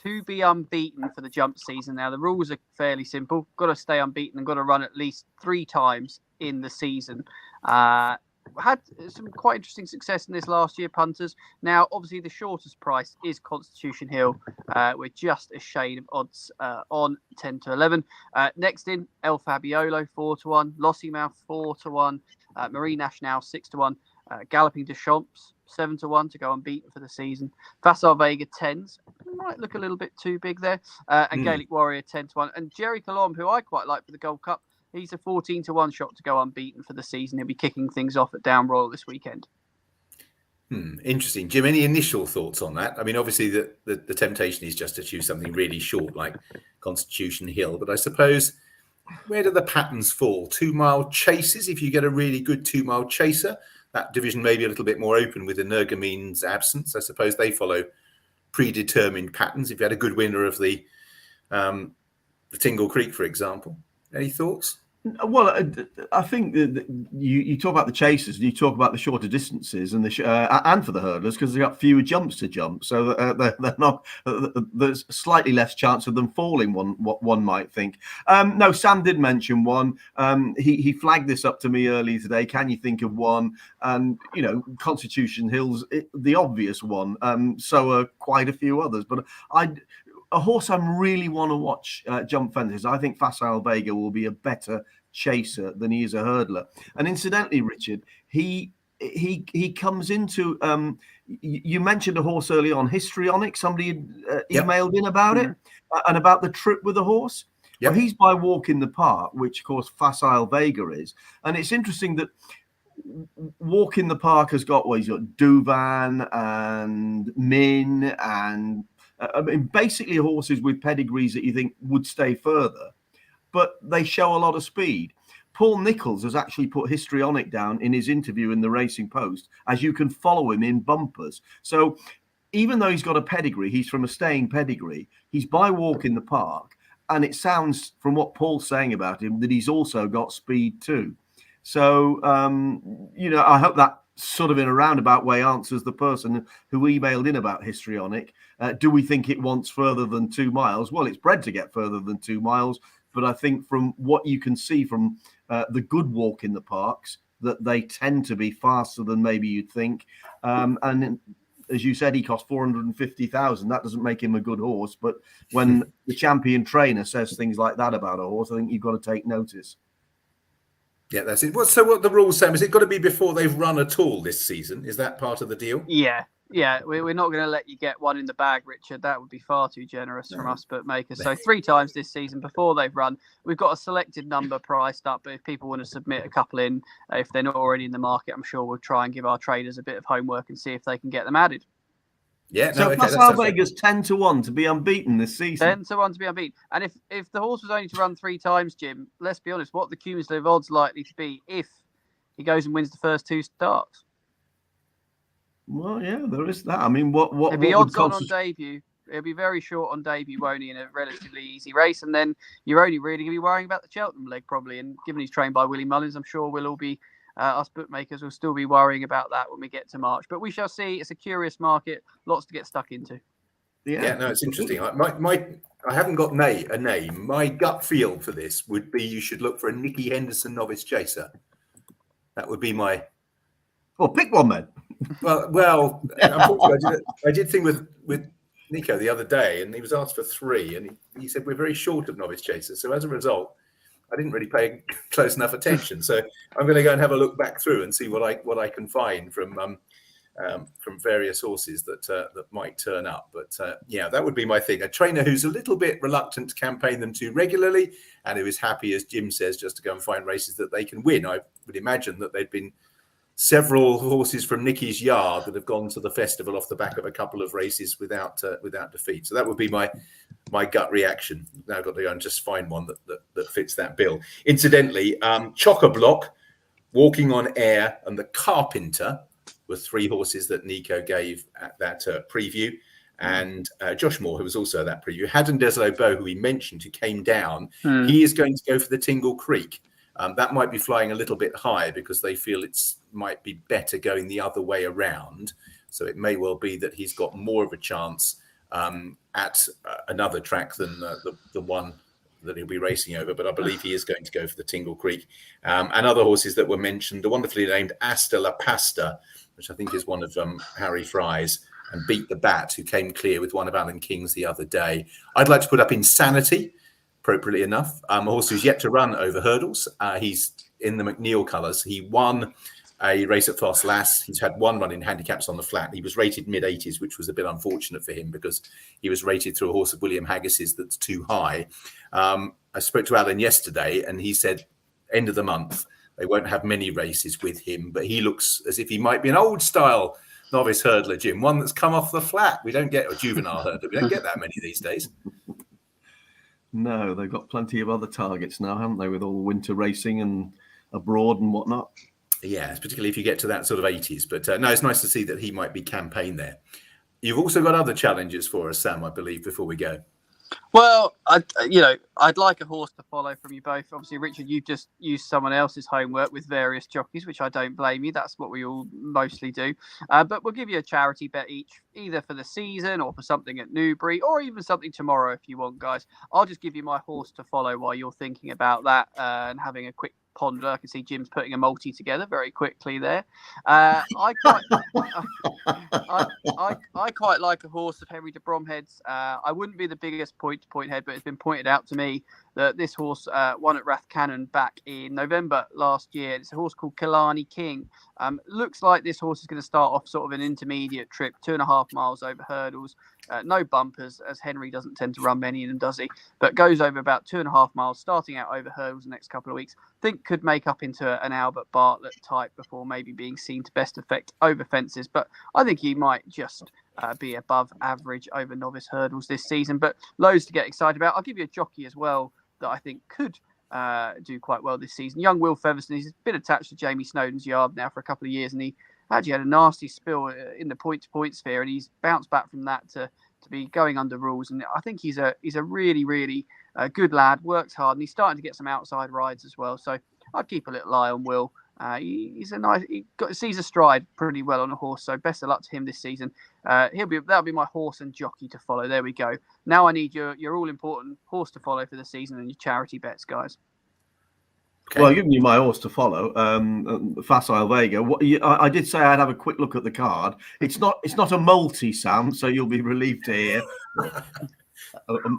to be unbeaten for the jump season. Now, the rules are fairly simple. Got to stay unbeaten and got to run at least 3 times in the season. Had some quite interesting success in this last year, punters. Now, obviously, the shortest price is Constitution Hill. We're just a shade of odds on 10 to 11. Next in, El Fabiolo, 4-1. Lossiemouth, 4-1. Marie Nationale, 6-1. Galloping Deschamps, 7-1 to go unbeaten for the season. Vassar Vega, 10s. Might look a little bit too big there. And Gaelic Warrior, 10-1. And Jerry Colombe, who I quite like for the Gold Cup, he's a 14-1 shot to go unbeaten for the season. He'll be kicking things off at Down Royal this weekend. Interesting. Jim, any initial thoughts on that? I mean, obviously the temptation is just to choose something really short like Constitution Hill, but I suppose where do the patterns fall? 2-mile chases, if you get a really good 2-mile chaser, that division may be a little bit more open with Energumene's absence. I suppose they follow predetermined patterns. If you had a good winner of the the Tingle Creek, for example. Any thoughts? Well, I think that you talk about the chasers, and you talk about the shorter distances, and and for the hurdlers, because they've got fewer jumps to jump, so they're not. There's slightly less chance of them falling. What one might think. No, Sam did mention one. He flagged this up to me earlier today. Can you think of one? And Constitution Hill's the obvious one. So are quite a few others, but a horse I really want to watch jump fences. I think Facile Vega will be a better chaser than he is a hurdler. And incidentally, Richard, he comes into. You mentioned a horse early on, Histrionic. Somebody emailed in about it and about the trip with the horse. Yep. Well, he's by Walk in the Park, which of course Facile Vega is. And it's interesting that Walk in the Park has got he's got Duvan and Min and. Basically horses with pedigrees that you think would stay further, but they show a lot of speed. Paul Nicholls has actually put Histrionic down in his interview in the Racing Post, as you can follow him in bumpers. So even though he's got a pedigree, he's from a staying pedigree, he's by Walk in the Park, and it sounds from what Paul's saying about him that he's also got speed too. So, I hope that sort of in a roundabout way answers the person who emailed in about Histrionic. Do we think it wants further than 2 miles? Well, it's bred to get further than 2 miles, but I think from what you can see from the good Walk in the Parks, that they tend to be faster than maybe you'd think. And as you said, he cost 450,000. That doesn't make him a good horse. But when the champion trainer says things like that about a horse, I think you've got to take notice. Yeah, that's it. So what the rules, Sam? Is it got to be before they've run at all this season? Is that part of the deal? Yeah. We're not going to let you get one in the bag, Richard. That would be far too generous from us bookmakers. So 3 times this season before they've run. We've got a selected number priced up, but if people want to submit a couple in, if they're not already in the market, I'm sure we'll try and give our traders a bit of homework and see if they can get them added. Yeah, so Facile Vega's 10-1 to be unbeaten this season. 10-1 to be unbeaten. And if the horse was only to run 3 times, Jim, let's be honest, what the cumulative odds likely to be if he goes and wins the first 2 starts? Well, yeah, there is that. I mean, what it'll be odds on debut. It'll be very short on debut, won't he, in a relatively easy race, and then you're only really going to be worrying about the Cheltenham leg probably. And given he's trained by Willie Mullins, I'm sure we'll all be. Us bookmakers will still be worrying about that when we get to March. But we shall see. It's a curious market. Lots to get stuck into. Yeah, no, it's interesting. I haven't got a name. My gut feel for this would be you should look for a Nicky Henderson novice chaser. That would be my... Well, pick one, then. Well, unfortunately, I did think with Nico the other day, and he was asked for 3, and he said we're very short of novice chasers. So as a result, I didn't really pay close enough attention. So I'm going to go and have a look back through and see what I can find from various horses that might turn up. But that would be my thing. A trainer who's a little bit reluctant to campaign them too regularly, and who is happy, as Jim says, just to go and find races that they can win. I would imagine that there'd been several horses from Nicky's yard that have gone to the festival off the back of a couple of races without defeat. So that would be my gut reaction. Now I've got to go and just find one that fits that bill. Incidentally, Chock-a-Block, Walking on Air, and the Carpenter were 3 horses that Nico gave at that preview. And Josh Moore, who was also at that preview. Haddon Des Beau, who he mentioned, who came down, he is going to go for the Tingle Creek. That might be flying a little bit high because they feel might be better going the other way around. So it may well be that he's got more of a chance at another track than the one that he'll be racing over. But I believe he is going to go for the Tingle Creek. And other horses that were mentioned, the wonderfully named Asta La Pasta, which I think is one of Harry Fry's, and Beat the Bat, who came clear with one of Alan King's the other day. I'd like to put up Insanity, appropriately enough, a horse who's yet to run over hurdles. He's in the McNeil colours. He won a race at Fast Lass. He's had 1 run in handicaps on the flat. He was rated mid-80s, which was a bit unfortunate for him because he was rated through a horse of William Haggis's that's too high. I spoke to Alan yesterday, and he said, end of the month, they won't have many races with him, but he looks as if he might be an old-style novice hurdler, Jim, one that's come off the flat. We don't get a juvenile hurdler. We don't get that many these days. No, they've got plenty of other targets now, haven't they, with all the winter racing and abroad and whatnot? Yeah, particularly if you get to that sort of 80s. But no, it's nice to see that he might be campaigned there. You've also got other challenges for us, Sam, I believe, before we go. Well, I'd like a horse to follow from you both. Obviously, Richard, you've just used someone else's homework with various jockeys, which I don't blame you. That's what we all mostly do. But we'll give you a charity bet each, either for the season or for something at Newbury, or even something tomorrow if you want, guys. I'll just give you my horse to follow while you're thinking about that and having a quick ponder. I can see Jim's putting a multi together very quickly there. I quite like a horse of Henry de Bromhead's. I wouldn't be the biggest point-to-point head, but it's been pointed out to me that this horse won at Rathcannon back in November last year. It's a horse called Killarney King. Looks like this horse is going to start off sort of an intermediate trip, 2.5 miles over hurdles. No bumpers, as Henry doesn't tend to run many of them, does he? But goes over about 2.5 miles, starting out over hurdles the next couple of weeks. Think could make up into an Albert Bartlett type before maybe being seen to best effect over fences. But I think he might just be above average over novice hurdles this season. But loads to get excited about. I'll give you a jockey as well that I think could do quite well this season. Young Will Featherstone. He's been attached to Jamie Snowden's yard now for a couple of years, and he actually had a nasty spill in the point-to-point sphere, and he's bounced back from that to be going under rules. And I think he's a really, really good lad, works hard, and he's starting to get some outside rides as well. So I'd keep a little eye on Will. He's a nice. Sees a stride pretty well on a horse. So best of luck to him this season. That'll be my horse and jockey to follow. There we go. Now I need your all important horse to follow for the season and your charity bets, guys. Okay. Well, I've given you my horse to follow, Facile Vega. I did say I'd have a quick look at the card. It's not a multi, Sam, so you'll be relieved to hear.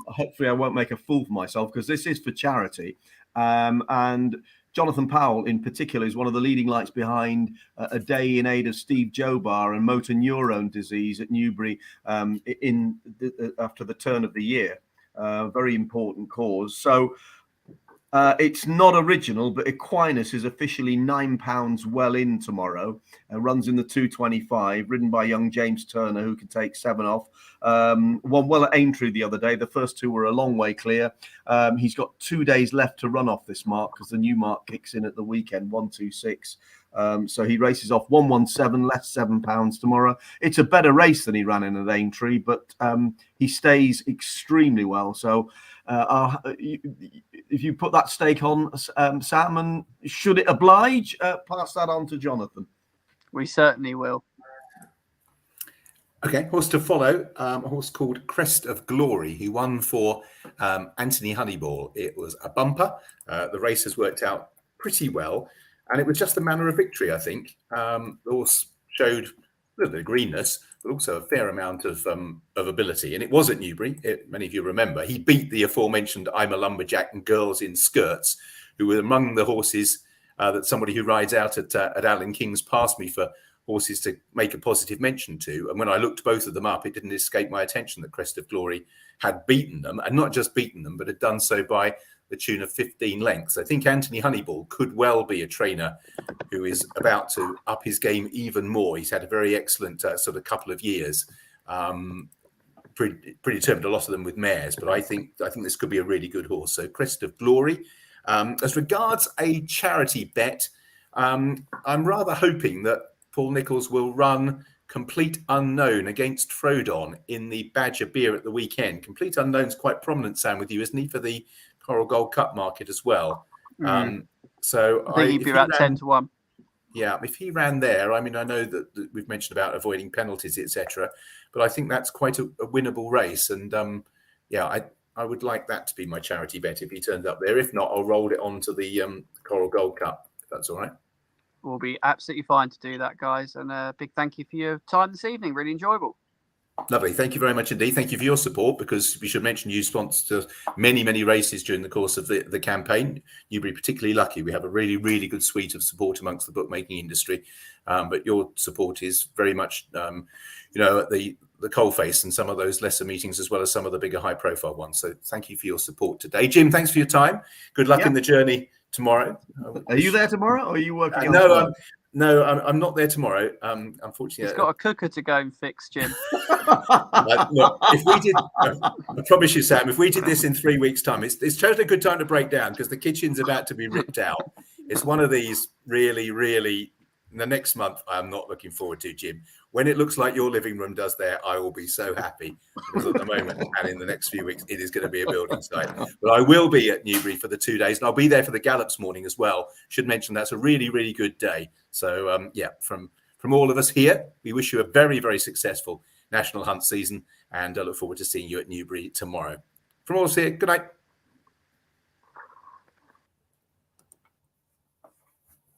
Hopefully, I won't make a fool for myself because this is for charity. And Jonathan Powell, in particular, is one of the leading lights behind a day in aid of Steve Jobar and motor neurone disease at Newbury after the turn of the year. Very important cause. So it's not original, but Aquinas is officially £9 well in tomorrow. Runs in the 225, ridden by young James Turner, who can take 7 off. Won well at Aintree the other day. The first 2 were a long way clear. He's got 2 days left to run off this mark because the new mark kicks in at the weekend, 126. So he races off 117, less £7 tomorrow. It's a better race than he ran in at Aintree, but he stays extremely well. So if you put that stake on, Sam, and should it oblige, pass that on to Jonathan. We certainly will. Okay, horse to follow, a horse called Crest of Glory. He won for Anthony Honeyball. It was a bumper. The race has worked out pretty well, and it was just a manner of victory, I think. The horse showed a little bit of greenness, but also a fair amount of ability. And it was at Newbury. Many of you remember. He beat the aforementioned I'm a Lumberjack and Girls in Skirts, who were among the horses that somebody who rides out at Alan King's passed me for horses to make a positive mention to. And when I looked both of them up, it didn't escape my attention that Crest of Glory had beaten them, and not just beaten them, but had done so by the tune of 15 lengths. I think Anthony Honeyball could well be a trainer who is about to up his game even more. He's had a very excellent sort of couple of years. Pretty determined, a lot of them with mares, but I think this could be a really good horse. So Crest of Glory. As regards a charity bet, I'm rather hoping that Paul Nicholls will run Complete Unknown against Frodon in the Badger Beer at the weekend. Complete Unknown's quite prominent, Sam, with you, isn't he, for the Coral Gold Cup market as well? So I think he'd be about 10-1. Yeah, if he ran there, I mean, I know that we've mentioned about avoiding penalties, etc., but I think that's quite a winnable race. And I would like that to be my charity bet if he turns up there. If not, I'll roll it on to the Coral Gold Cup, if that's all right. We'll be absolutely fine to do that, guys. And a big thank you for your time this evening. Really enjoyable. Lovely. Thank you very much indeed. Thank you for your support, because we should mention you sponsor many, many races during the course of the campaign. Newbury particularly lucky. We have a really, really good suite of support amongst the bookmaking industry. But your support is very much, at the coalface and some of those lesser meetings, as well as some of the bigger high profile ones. So thank you for your support today. Jim, thanks for your time. Good luck in the journey tomorrow. Are you there tomorrow, or are you working? No, I'm not there tomorrow. Unfortunately, he's got a cooker to go and fix, Jim. Look, if we did, I promise you, Sam, if we did this in 3 weeks' time, it's totally a good time to break down, because the kitchen's about to be ripped out. It's one of these really, really the next month, I am not looking forward to, Jim. When it looks like your living room does there, I will be so happy, because at the moment and in the next few weeks, it is going to be a building site. But I will be at Newbury for the 2 days, and I'll be there for the Gallops morning as well. Should mention that's a really, really good day. So, from all of us here, we wish you a very, very successful National Hunt season, and I look forward to seeing you at Newbury tomorrow. From all of us here, good night.